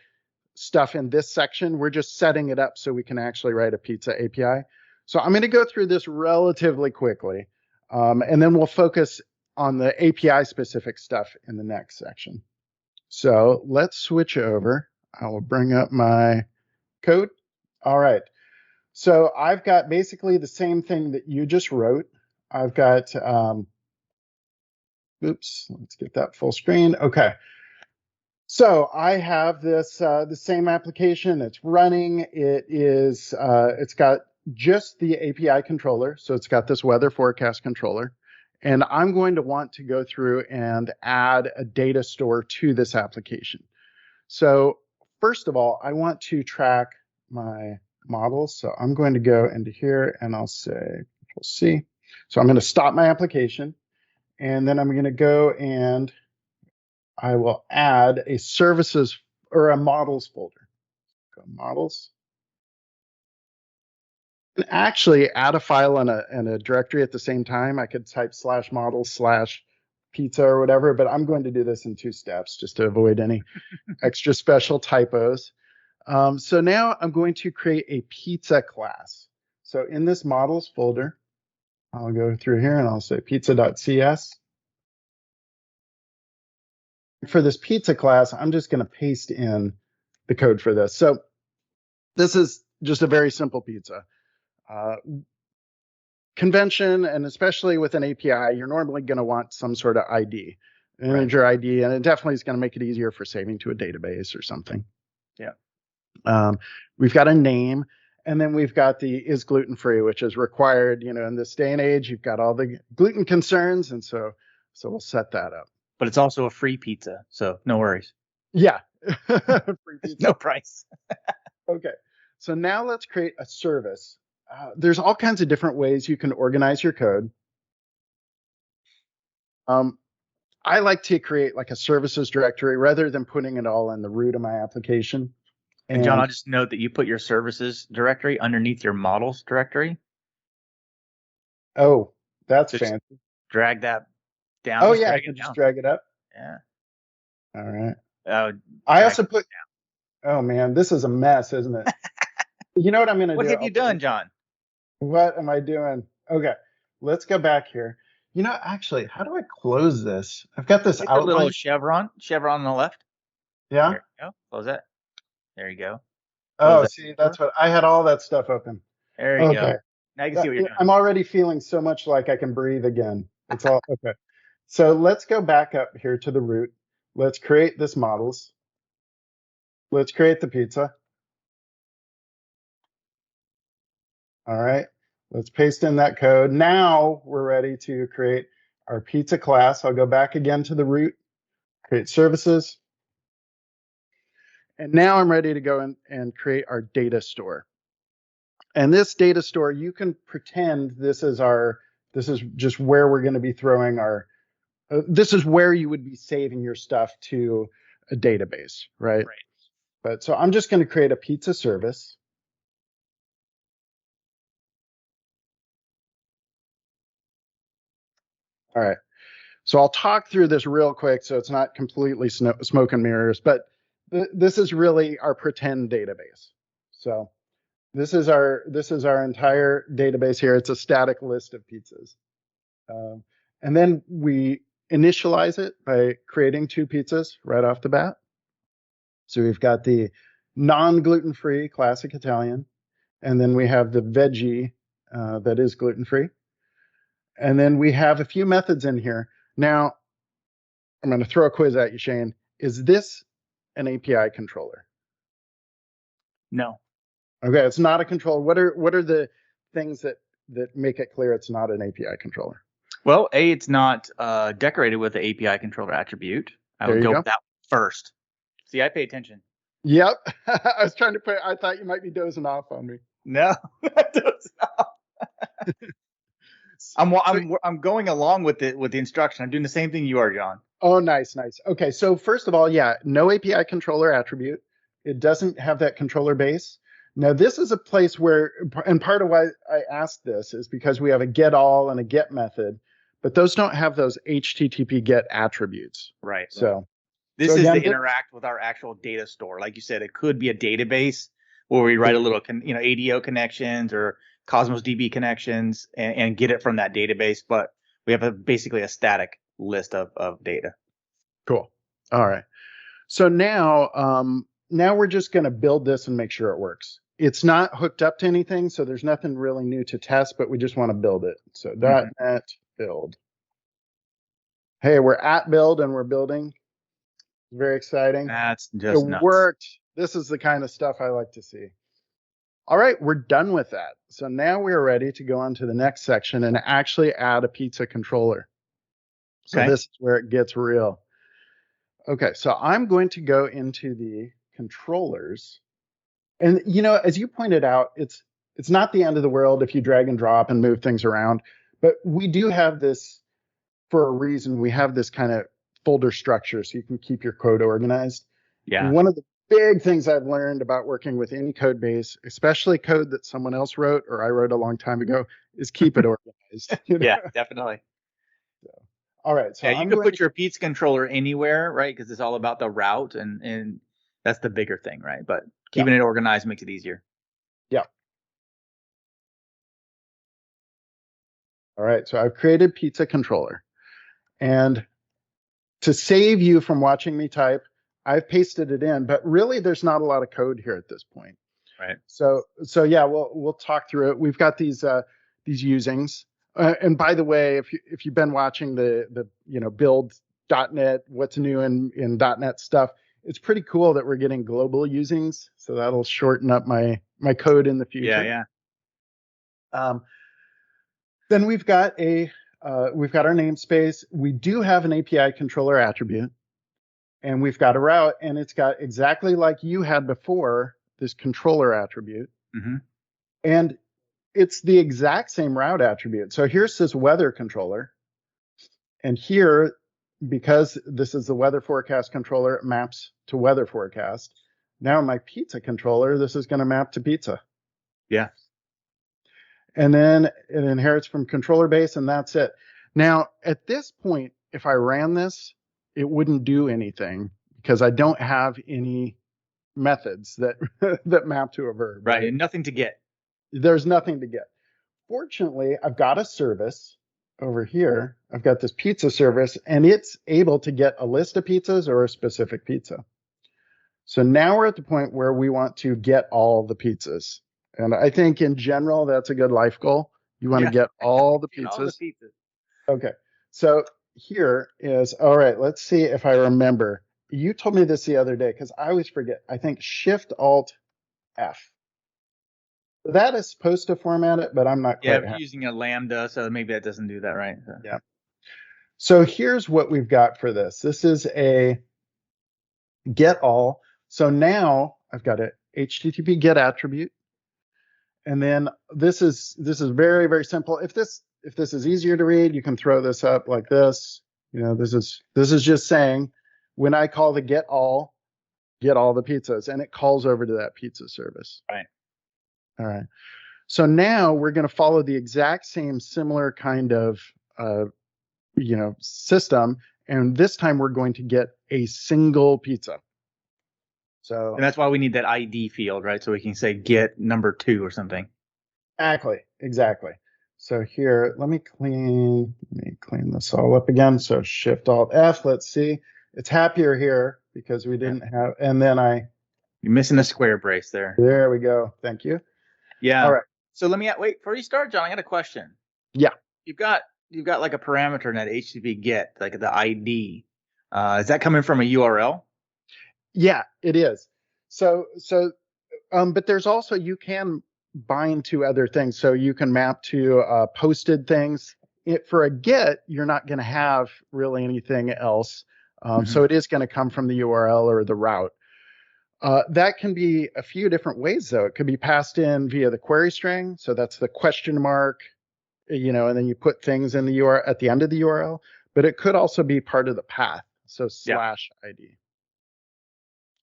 stuff in this section. We're just setting it up so we can actually write a pizza API. So I'm going to go through this relatively quickly, and then we'll focus on the API specific stuff in the next section. So let's switch over. I will bring up my code. All right. So I've got basically the same thing that you just wrote. I've got, oops, let's get that full screen. Okay. So I have this the same application. It's running. It's got just the API controller. So it's got this weather forecast controller. And I'm going to want to go through and add a data store to this application. So first of all, I want to track my models. So I'm going to go into here and I'll say Control C. So I'm going to stop my application. And then I'm going to go and I will add a services or a models folder. Go models. And actually add a file and a directory at the same time. I could type /models/pizza or whatever, but I'm going to do this in 2 steps just to avoid any extra special typos. So now I'm going to create a pizza class. So in this models folder, I'll go through here and I'll say pizza.cs. For this pizza class, I'm just going to paste in the code for this. So this is just a very simple pizza. Convention, and especially with an API, you're normally going to want some sort of ID, integer ID, and it definitely is going to make it easier for saving to a database or something.
Yeah.
We've got a name, and then we've got the is gluten free, which is required. In this day and age, you've got all the gluten concerns, and so we'll set that up.
But it's also a free pizza, so no worries.
Yeah, free pizza.
No price.
Okay, so now let's create a service. There's all kinds of different ways you can organize your code. I like to create like a services directory rather than putting it all in the root of my application.
And John, I'll just note that you put your services directory underneath your models directory.
Oh, that's fancy.
Drag that down.
Oh, yeah, I can just drag it up.
Yeah.
All right. I also put. Oh man, this is a mess, isn't it? You know what I'm going to do?
What have you done, John?
What am I doing? Okay, let's go back here. Actually, how do I close this? I've got this
outline. Little chevron on the left.
Yeah.
There you go. Close that. There you go.
Close see, that's what I had all that stuff open.
There you go. Now you can see what you're doing.
I'm already feeling so much like I can breathe again. It's all okay. So let's go back up here to the root. Let's create this models. Let's create the pizza. All right. Let's paste in that code. Now we're ready to create our pizza class. I'll go back again to the root, create services. And now I'm ready to go in and create our data store. And this data store, you can pretend this is just where we're going to be throwing this is where you would be saving your stuff to a database, right? But so I'm just going to create a pizza service. All right. So I'll talk through this real quick so it's not completely smoke and mirrors, but this is really our pretend database. So this is our entire database here. It's a static list of pizzas. And then we initialize it by creating 2 pizzas right off the bat. So we've got the non-gluten-free classic Italian, and then we have the veggie that is gluten-free. And then we have a few methods in here. Now, I'm going to throw a quiz at you, Shane. Is this an API controller?
No.
Okay, it's not a controller. What are the things that make it clear it's not an API controller?
Well, it's not decorated with the API controller attribute. I would go with that first. See, I pay attention.
Yep. I was trying to I thought you might be dozing off on me.
No, dozing off. I'm going along with the instruction. I'm doing the same thing you are, John.
Oh, nice. Okay, so first of all, yeah, no API controller attribute. It doesn't have that controller base. Now, this is a place where, and part of why I asked this is because we have a get all and a get method, but those don't have those HTTP get attributes.
Right.
So
this is to interact with our actual data store. Like you said, it could be a database where we write a little, ADO connections or Cosmos DB connections and get it from that database. But we have basically a static list of data.
Cool. All right. So now we're just going to build this and make sure it works. It's not hooked up to anything, so there's nothing really new to test, but we just want to build it. So .NET build. Hey, we're at build and we're building. Very exciting.
That's
It
just nuts.
worked. This is the kind of stuff I like to see. All right, we're done with that. So now we're ready to go on to the next section and actually add a pizza controller. So
Okay.
this is where it gets real. Okay, so I'm going to go into the controllers. And as you pointed out, it's not the end of the world if you drag and drop and move things around, but we do have this for a reason. We have this kind of folder structure so you can keep your code organized.
Yeah.
One of the big things I've learned about working with any code base, especially code that someone else wrote or I wrote a long time ago, is keep it organized.
Yeah, definitely.
All right, so
Yeah, you
I'm
could
going to,
put your pizza controller anywhere, right? Because it's all about the route, and that's the bigger thing, right? But
yeah,
keeping it organized makes it easier.
yeah. All right, so I've created pizza controller. And to save you from watching me type, I've pasted it in, but really there's not a lot of code here at this point.
Right.
So yeah, we'll talk through it. We've got these usings. And by the way, if you've been watching the build .NET, what's new in .NET stuff, it's pretty cool that we're getting global usings. So that'll shorten up my code in the
Yeah,
future.
yeah.
Then we've got our namespace. We do have an API controller attribute, and we've got a route, and it's got exactly like you had before this controller attribute,
Mm-hmm.
and it's the exact same route attribute. So here's this weather controller, and here, because this is the weather forecast controller, it maps to weather forecast. Now my pizza controller, this is going to map to pizza.
Yeah.
And then it inherits from controller base, and that's it. Now, at this point, if I ran this, it wouldn't do anything because I don't have any methods that that map to a verb.
Right. And nothing to get.
There's nothing to get. Fortunately, I've got a service over here. I've got this pizza service, and it's able to get a list of pizzas or a specific pizza. So now we're at the point where we want to get all the pizzas. And I think in general, that's a good life goal. You want to
Yeah.
get all the
Get all the
pizzas.
pizzas.
Okay. So here is, all right, let's see if I remember. You told me this the other day because I always forget. I think Shift Alt F. That is supposed to format it, but I'm not
Yeah,
quite
if you're
happy.
using a lambda, so maybe that doesn't do that, right? So.
Yeah. So here's what we've got for this. This is a get all. So now I've got a HTTP get attribute. And then this is very, very simple. If this is easier to read, you can throw this up like this. This is just saying when I call the get all the pizzas, and it calls over to that pizza service.
Right.
All right. So now we're going to follow the exact same similar kind of system, and this time we're going to get a single pizza. So
And that's why we need that ID field, right? So we can say get number 2 or something.
exactly. So here, let me clean this all up again. So Shift Alt F. Let's see. It's happier here because we didn't have, and then
You're missing a square brace there.
there we go. Thank you.
Yeah.
All right.
So let me wait before you start, John. I got a question.
Yeah.
You've got like a parameter in that HTTP get, like the ID. Is that coming from a URL?
Yeah, it is. So, but there's also, you can bind to other things. So you can map to posted things. For a get, you're not going to have really anything else. So it is going to come from the URL or the route. That can be a few different ways, though. It could be passed in via the query string. So that's the question mark, and then you put things in the URL at the end of the URL. But it could also be part of the path. So /ID.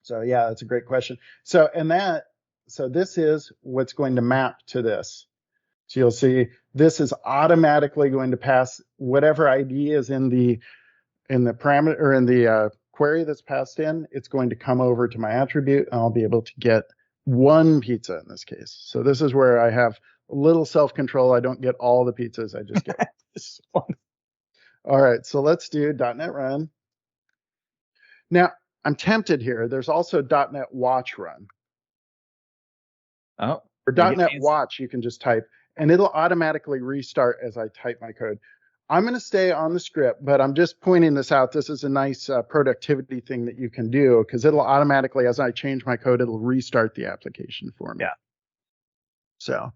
So yeah, that's a great question. So this is what's going to map to this. So you'll see this is automatically going to pass whatever ID is in the parameter or in the query that's passed in. It's going to come over to my attribute, and I'll be able to get one pizza in this case. So this is where I have a little self-control. I don't get all the pizzas. I just get one. All right, so let's do .NET Run. Now, I'm tempted here. There's also .NET Watch Run.
Oh.
For .NET Watch, you can just type, and it'll automatically restart as I type my code. I'm going to stay on the script, but I'm just pointing this out. This is a nice productivity thing that you can do because it'll automatically, as I change my code, it'll restart the application for me.
Yeah.
So,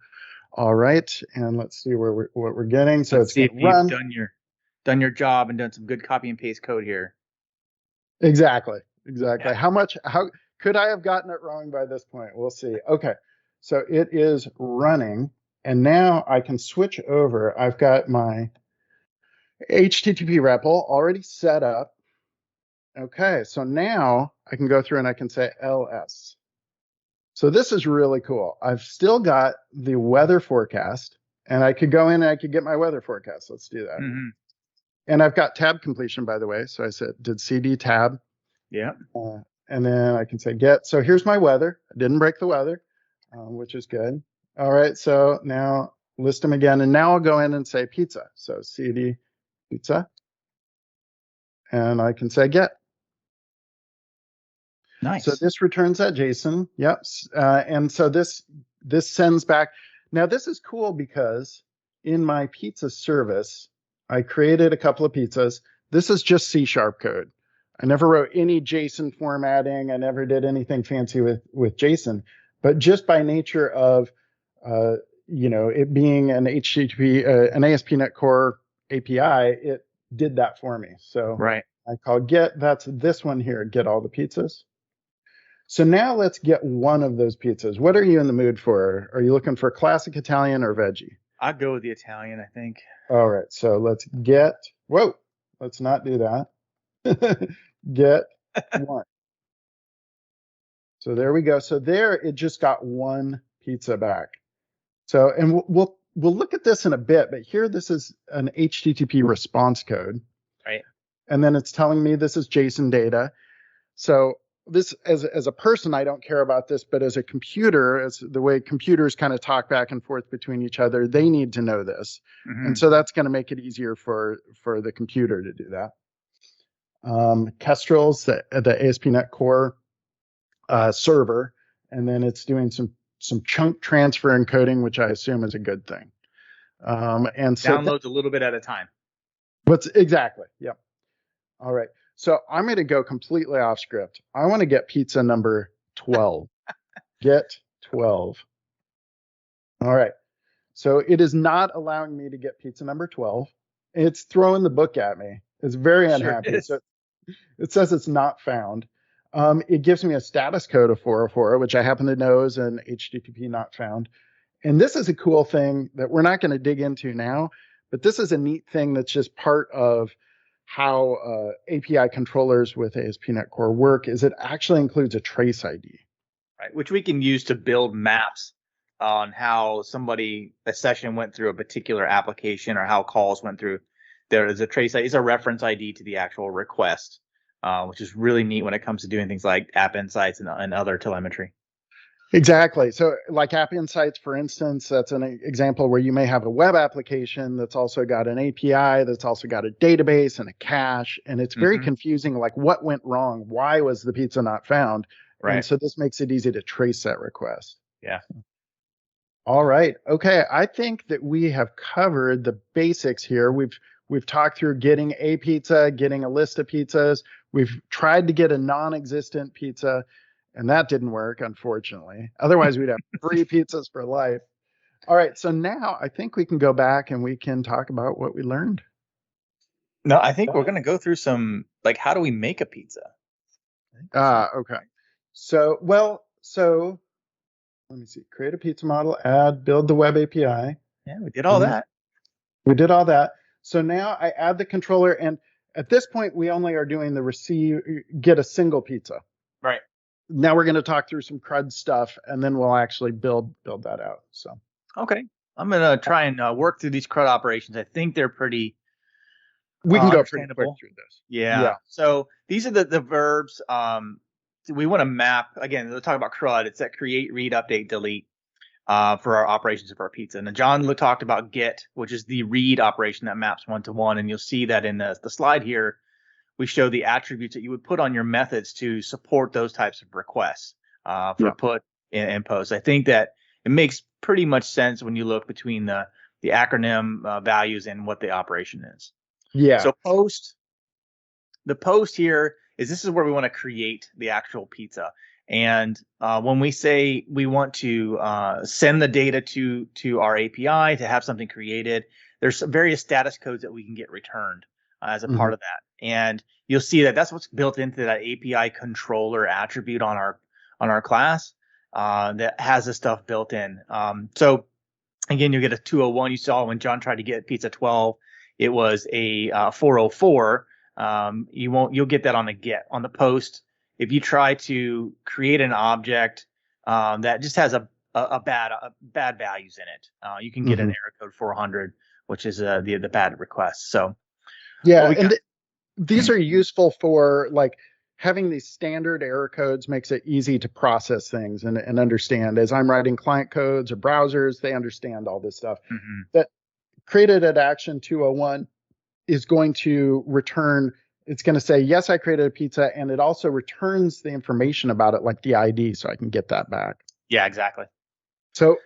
all right, and let's see what we're getting. So
let's
it's
see if
run.
you've done your job and done some good copy and paste code here.
Exactly. Yeah. How could I have gotten it wrong by this point? We'll see. Okay, so it is running, and now I can switch over. I've got my HTTP REPL already set up. Okay, so now I can go through and I can say ls. So this is really cool. I've still got the weather forecast, and I could go in and I could get my weather forecast. Let's do that.
Mm-hmm.
And I've got tab completion, by the way. So I did cd tab.
Yeah.
And then I can say get. So here's my weather. I didn't break the weather, which is good. All right, so now list them again. And now I'll go in and say pizza. So cd pizza. And I can say get.
Nice.
So this returns that JSON. Yep. And so this sends back. Now this is cool because in my pizza service, I created a couple of pizzas. This is just C# code. I never wrote any JSON formatting. I never did anything fancy with JSON. But just by nature of it being an HTTP, an ASP.NET Core API, it did that for me. So
right.
I call get. That's this one here. Get all the pizzas. So now let's get one of those pizzas. What are you in the mood for? Are you looking for classic Italian or veggie?
I'd go with the Italian, I think.
All right. So let's get. Whoa. Let's not do that. Get one. So there we go. So there it just got one pizza back. So, and we'll look at this in a bit, but here this is an HTTP response code.
Right.
And then it's telling me this is JSON data. So this, as a person, I don't care about this, but as a computer, as the way computers kind of talk back and forth between each other, they need to know this. Mm-hmm. And so that's going to make it easier for the computer to do that. Kestrel's the ASP.NET Core server, and then it's doing some chunk transfer encoding, which I assume is a good thing. And so
downloads a little bit at a time.
Exactly. Yep. All right. So I'm going to go completely off script. I want to get pizza number 12. Get 12. All right. So it is not allowing me to get pizza number 12. It's throwing the book at me. It's very unhappy. Sure, so it says it's not found. It gives me a status code of 404, which I happen to know is an HTTP not found. And this is a cool thing that we're not going to dig into now, but this is a neat thing that's just part of how API controllers with ASP.NET Core work. Is it actually includes a trace ID.
Right, which we can use to build maps on how a session went through a particular application or how calls went through. There is a trace ID, it's a reference ID to the actual request, which is really neat when it comes to doing things like App Insights and other telemetry.
Exactly. So like App Insights, for instance, that's an example where you may have a web application that's also got an API, that's also got a database and a cache, and it's very confusing, like what went wrong? Why was the pizza not found? Right. And so this makes it easy to trace that request.
Yeah.
All right. Okay. I think that we have covered the basics here. We've talked through getting a pizza, getting a list of pizzas. We've tried to get a non-existent pizza, and that didn't work, unfortunately. Otherwise, we'd have 3 pizzas for life. All right. So now I think we can go back and we can talk about what we learned.
No, I think we're going to go through some, like, how do we make a pizza?
Okay. So let me see. Create a pizza model, add, build the web API.
Yeah, we did all that.
We did all that. So now I add the controller, and at this point, we only are doing the get a single pizza.
Right.
Now we're going to talk through some CRUD stuff, and then we'll actually build that out. So.
Okay. I'm going to try and work through these CRUD operations. I think they're pretty
we can go pretty quick through this.
Yeah. So these are the verbs. We want to map, again, we'll talk about CRUD. It's that create, read, update, delete for our operations of our pizza. And John talked about get, which is the read operation that maps one-to-one. And you'll see that in the slide here, we show the attributes that you would put on your methods to support those types of requests for put and post. I think that it makes pretty much sense when you look between the the acronym values and what the operation is.
Yeah.
So the post here is this is where we want to create the actual pizza. And when we say we want to send the data to our API to have something created, there's various status codes that we can get returned as a part of that. And you'll see that that's what's built into that API controller attribute on our class that has this stuff built in. So again, you get a 201. You saw when John tried to get pizza 12, it was a 404. You'll get that on the get. On the post, if you try to create an object that just has a bad values in it, you can get an error code 400, which is the bad request. So
yeah, these are useful for like having these standard error codes makes it easy to process things and understand. As I'm writing client codes or browsers, they understand all this stuff. That created at action 201 is going to return. It's going to say, yes, I created a pizza. And it also returns the information about it, like the ID, so I can get that back.
Yeah, exactly.
So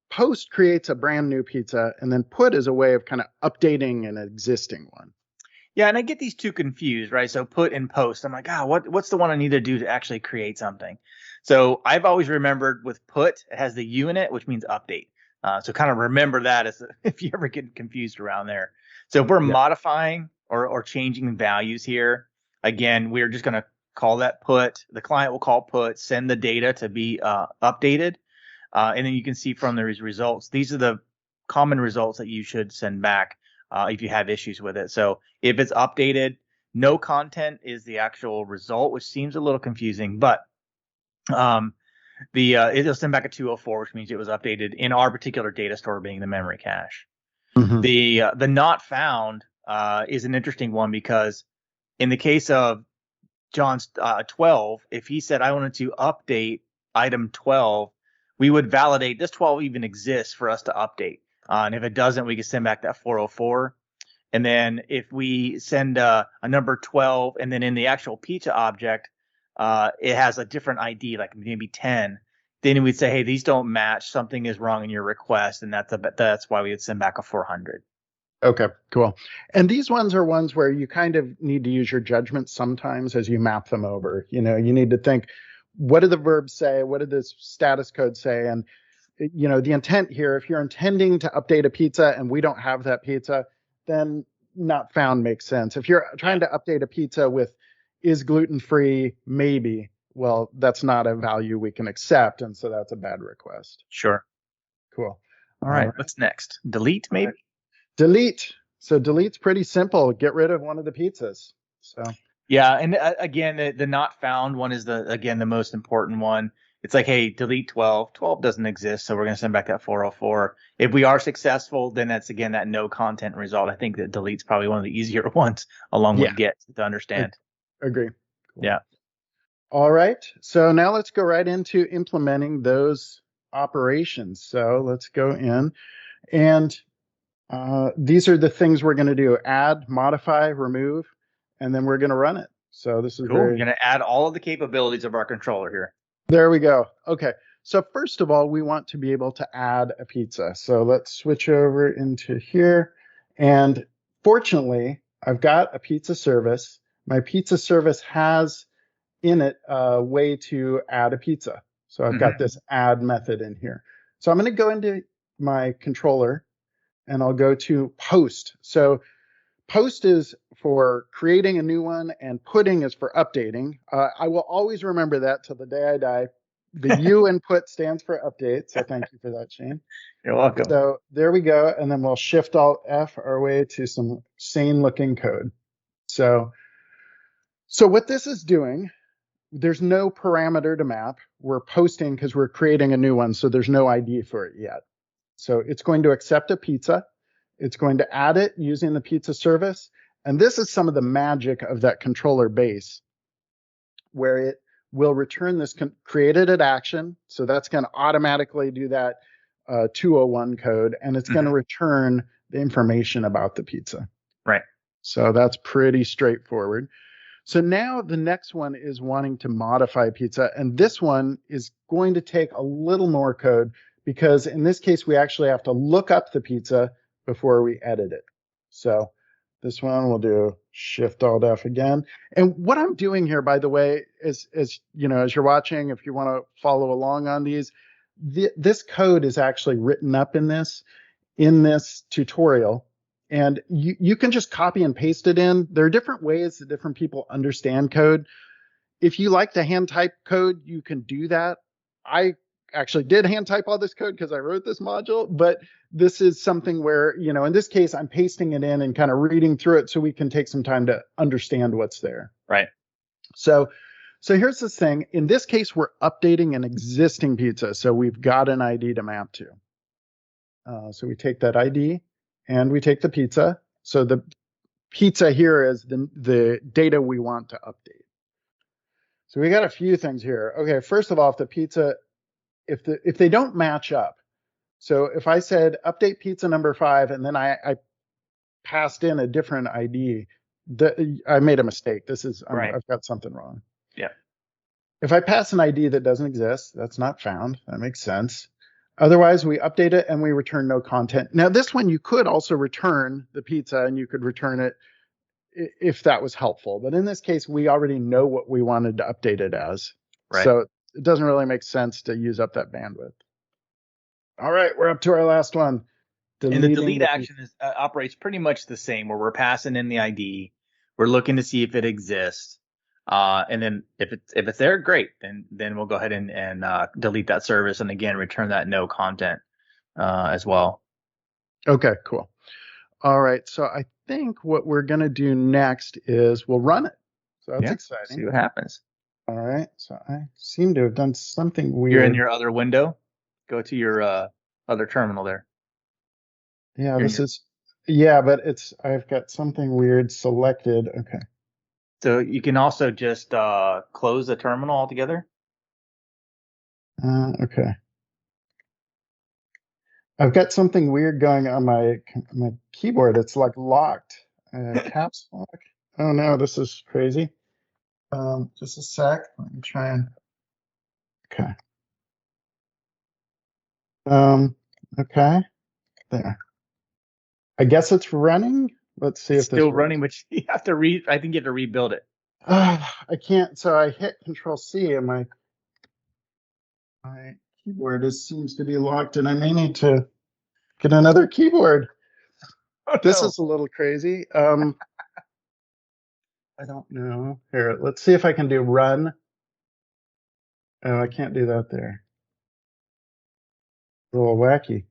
post creates a brand new pizza, and then put is a way of kind of updating an existing one.
Yeah, and I get these two confused, right? So put and post. I'm like, what's the one I need to do to actually create something? So I've always remembered with put, it has the U in it, which means update. So kind of remember that as if you ever get confused around there. So if we're modifying or changing values here, again, we're just going to call that put. The client will call put, send the data to be updated. And then you can see from the results, these are the common results that you should send back if you have issues with it. So if it's updated, no content is the actual result, which seems a little confusing, but it'll send back a 204, which means it was updated in our particular data store, being the memory cache. The not found is an interesting one, because in the case of John's 12, if he said I wanted to update item 12, we would validate this 12 even exists for us to update. And if it doesn't, we can send back that 404. And then if we send a number 12, and then in the actual pizza object, it has a different ID, like maybe 10, then we'd say, hey, these don't match. Something is wrong in your request. And that's why we would send back a 400.
Okay, cool. And these ones are ones where you kind of need to use your judgment sometimes as you map them over. You need to think, what do the verbs say? What did this status code say? And the intent here, if you're intending to update a pizza and we don't have that pizza, then not found makes sense. If you're trying to update a pizza with is gluten-free, maybe, well, that's not a value we can accept. And so that's a bad request.
Sure.
Cool.
All right. What's next? Delete, maybe?
Right. Delete. So delete's pretty simple. Get rid of one of the pizzas. So
yeah. And again, the not found one is the most important one. It's like, hey, delete 12. 12 doesn't exist, so we're going to send back that 404. If we are successful, then that's, again, that no content result. I think that delete's probably one of the easier ones, along with get, to understand.
Agree. Cool.
Yeah.
All right. So now let's go right into implementing those operations. So let's go in. And these are the things we're going to do: add, modify, remove, and then we're going to run it. So this is
cool. We're going to add all of the capabilities of our controller here.
There we go. Okay. So first of all, we want to be able to add a pizza. So let's switch over into here. And fortunately, I've got a pizza service. My pizza service has in it a way to add a pizza. So I've got this add method in here. So I'm going to go into my controller and I'll go to post. So post is for creating a new one, and putting is for updating. I will always remember that till the day I die. The U in put stands for update. So thank you for that, Shane.
You're welcome.
So there we go. And then we'll Shift Alt F our way to some sane looking code. So what this is doing, there's no parameter to map. We're posting because we're creating a new one. So there's no ID for it yet. So it's going to accept a pizza. It's going to add it using the pizza service. And this is some of the magic of that controller base, where it will return this created at action. So that's going to automatically do that 201 code, and it's going to return the information about the pizza.
Right.
So that's pretty straightforward. So now the next one is wanting to modify pizza. And this one is going to take a little more code because in this case, we actually have to look up the pizza before we edit it. So this one we'll do Shift Alt F again. And what I'm doing here, by the way, is you know, as you're watching, if you want to follow along on these, this code is actually written up in this tutorial. And you can just copy and paste it in. There are different ways that different people understand code. If you like to hand type code, you can do that. I actually did hand type all this code because I wrote this module, but this is something where, you know, in this case, I'm pasting it in and kind of reading through it so we can take some time to understand what's there.
Right.
So here's this thing. In this case, we're updating an existing pizza. So we've got an ID to map to. So we take that ID and we take the pizza. So the pizza here is the data we want to update. So we got a few things here. Okay, first of all, if the pizza, if they don't match up, so if I said update pizza number 5 and then I passed in a different ID, I made a mistake. This is
Right.
I've got something wrong.
Yeah.
If I pass an ID that doesn't exist, that's not found. That makes sense. Otherwise, we update it and we return no content. Now, this one you could also return the pizza and you could return it if that was helpful. But in this case, we already know what we wanted to update it as.
Right.
So it doesn't really make sense to use up that bandwidth. All right, we're up to our last one.
And the delete action operates pretty much the same, where we're passing in the ID, we're looking to see if it exists, and then if it's there, great. Then we'll go ahead and delete that service, and again return that no content as well.
Okay, cool. All right, so I think what we're gonna do next is we'll run it. So that's exciting.
See what happens.
All right, so I seem to have done something weird.
You're in your other window. Go to your other terminal there.
Yeah, but I've got something weird selected. Okay.
So you can also just close the terminal altogether.
Okay. I've got something weird going on my keyboard. It's like locked. Caps lock. Oh no, this is crazy. Just a sec. Let me try and. Okay. Okay. There. I guess it's running. Let's see if
it's still running, but you have to I think you have to rebuild it.
I can't. So I hit Control C, and my keyboard seems to be locked, and I may need to get another keyboard.
Oh,
this is a little crazy. I don't know. Here, let's see if I can do run. Oh, I can't do that there. A little wacky.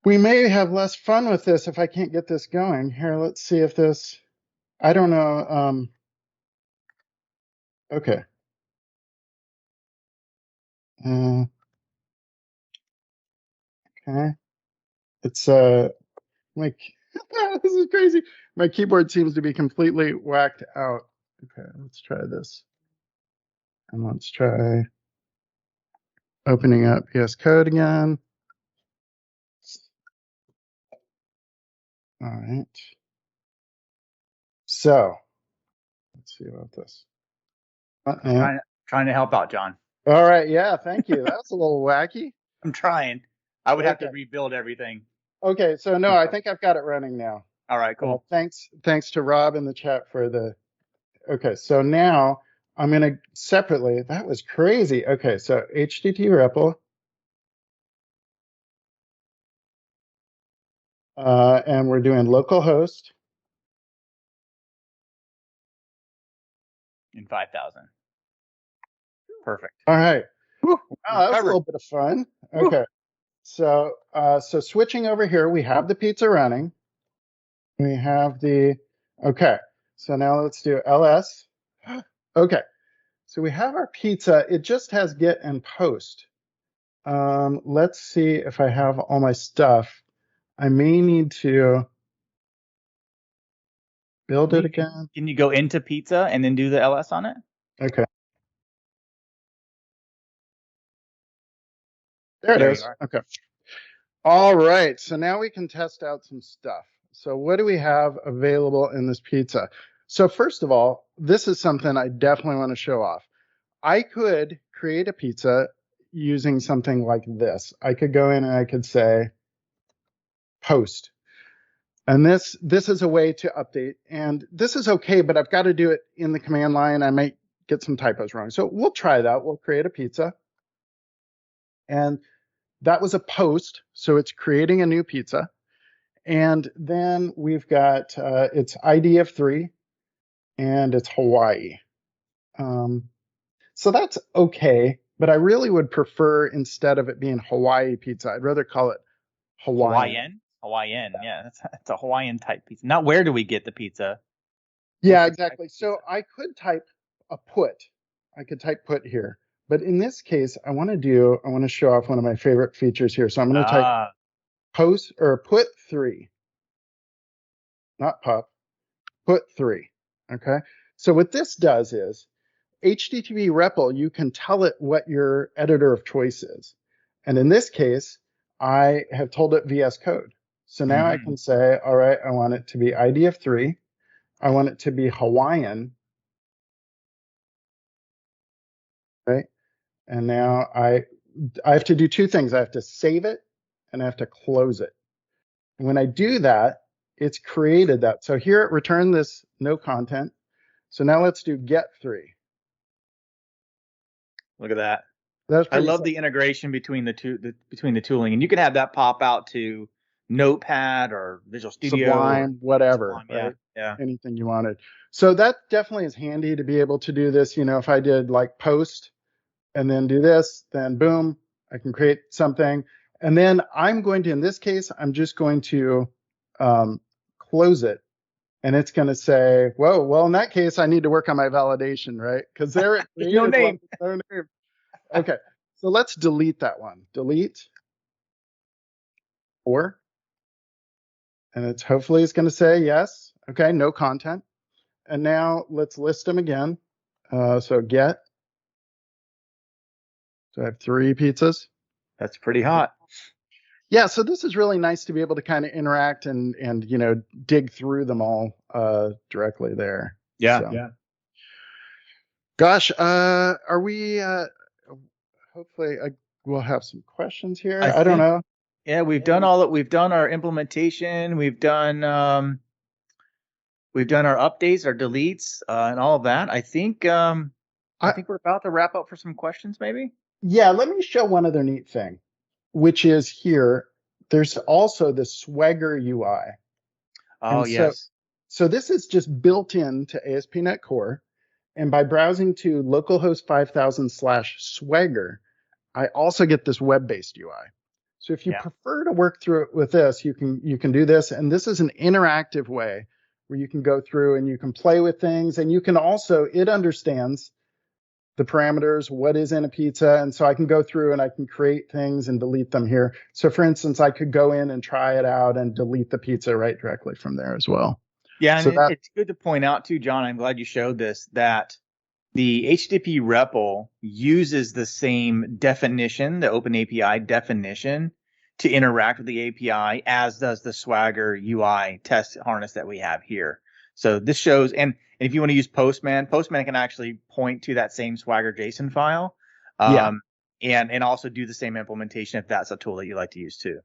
We may have less fun with this if I can't get this going. Here, let's see if this, I don't know. Okay. Okay. It's like, this is crazy. My keyboard seems to be completely whacked out. Okay, let's try this. And let's try opening up VS Code again. All right. So let's see about this.
Trying to help out, John.
All right. Yeah. Thank you. That's a little wacky.
I'm trying. I would have to rebuild everything.
Okay. So no, I think I've got it running now.
All right. Cool.
Thanks to Rob in the chat for the. Okay. So now I'm going to separately. That was crazy. Okay. So HTTP REPL. And we're doing localhost.
In 5,000. Perfect.
All right.
Wow,
that was a little bit of fun. Okay. So switching over here, we have the pizza running. We have okay. So now let's do ls. Okay. So we have our pizza. It just has get and post. Let's see if I have all my stuff. I may need to build it again.
Can you go into pizza and then do the ls on it?
Okay. There it is. Okay. All right. So now we can test out some stuff. So what do we have available in this pizza? So first of all, this is something I definitely want to show off. I could create a pizza using something like this. I could go in and I could say post. And this is a way to update. And this is okay, but I've got to do it in the command line. I might get some typos wrong. So we'll try that. We'll create a pizza. And that was a post. So it's creating a new pizza. And then we've got its ID of 3 and it's Hawaii. So that's okay, but I really would prefer, instead of it being Hawaii pizza, I'd rather call it Hawaiian.
Hawaiian. Yeah, that's a Hawaiian type pizza. Not where do we get the pizza?
Yeah, exactly. So I could type a put. I could type put here. But in this case, I want to show off one of my favorite features here. So I'm going to type post or put 3. Not pup, put 3. Okay. So what this does is HTTP REPL, you can tell it what your editor of choice is. And in this case, I have told it VS Code. So now I can say, all right, I want it to be ID of 3. I want it to be Hawaiian. Right. And now I have to do 2 things. I have to save it and I have to close it. And when I do that, it's created that. So here it returned this no content. So now let's do get 3.
Look at that. I love
simple.
the integration between the tooling, and you can have that pop out to Notepad or Visual Studio,
Sublime, whatever,
Sublime,
right?
Yeah.
Anything you wanted. So that definitely is handy to be able to do this. You know, if I did like post and then do this, then boom, I can create something. And then I'm going to, in this case, I'm just going to close it. And it's going to say, whoa, well, in that case, I need to work on my validation, right? Because there it
There's no name.
No name. Okay, so let's delete that one. Delete 4. And it's hopefully it's going to say yes. Okay, no content. And now let's list them again. So get. So I have 3 pizzas.
That's pretty hot.
Yeah, so this is really nice to be able to kind of interact and dig through them all directly there.
Yeah.
So.
Yeah.
Gosh, are we? Hopefully, we'll have some questions here. I don't know.
Yeah, we've done all that. We've done our implementation. We've done our updates, our deletes, and all of that. I think we're about to wrap up for some questions, maybe.
Yeah, let me show one other neat thing, which is here. There's also the Swagger UI.
Oh, and yes.
So this is just built into ASP.NET Core. And by browsing to localhost 5000/Swagger, I also get this web-based UI. So if you prefer to work through it with this, you can do this. And this is an interactive way where you can go through and you can play with things. And you can also, it understands the parameters, what is in a pizza. And so I can go through and I can create things and delete them here. So for instance, I could go in and try it out and delete the pizza right directly from there as well.
Yeah, and it's good to point out too, John, I'm glad you showed this, that the HTTP REPL uses the same definition, the OpenAPI definition, to interact with the API, as does the Swagger UI test harness that we have here. So this shows, and if you want to use Postman can actually point to that same Swagger JSON file, and also do the same implementation if that's a tool that you like to use too.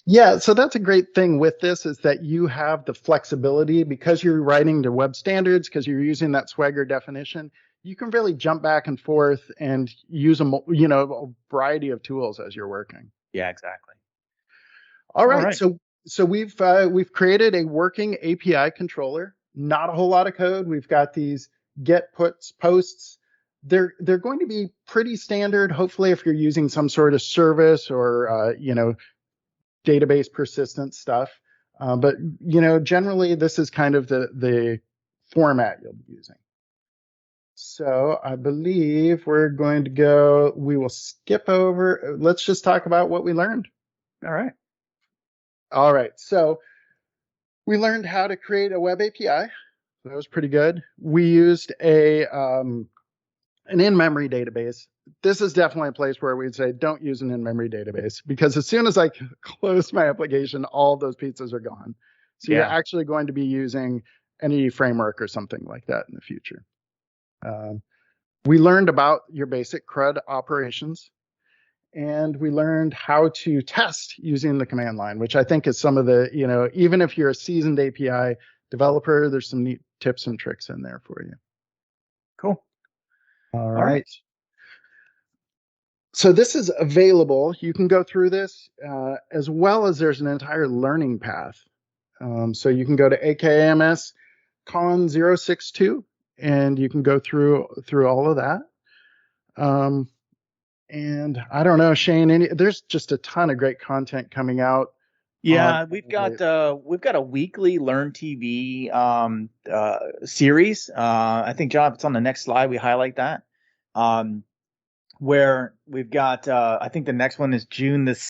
Yeah, so that's a great thing with this, is that you have the flexibility because you're writing to web standards, because you're using that Swagger definition. You can really jump back and forth and use a variety of tools as you're working.
Yeah, exactly.
All right. So we've created a working API controller. Not a whole lot of code. We've got these get, puts, posts. They're going to be pretty standard. Hopefully, if you're using some sort of service or database persistent stuff. But generally, this is kind of the format you'll be using. So I believe we will skip over. Let's just talk about what we learned. All right. So we learned how to create a web API. That was pretty good. We used an in-memory database. This is definitely a place where we'd say don't use an in-memory database, because as soon as I close my application, all of those pizzas are gone. So you're actually going to be using any framework or something like that in the future. We learned about your basic CRUD operations. And we learned how to test using the command line, which I think is some of the, even if you're a seasoned API developer, there's some neat tips and tricks in there for you.
Cool.
All right. So this is available. You can go through this as well as there's an entire learning path. So you can go to AKMS Con 062 and you can go through all of that. And I don't know, Shane, there's just a ton of great content coming out.
Yeah, we've got a weekly Learn TV series. I think, John, if it's on the next slide, we highlight that. Where we've got I think the next one is June the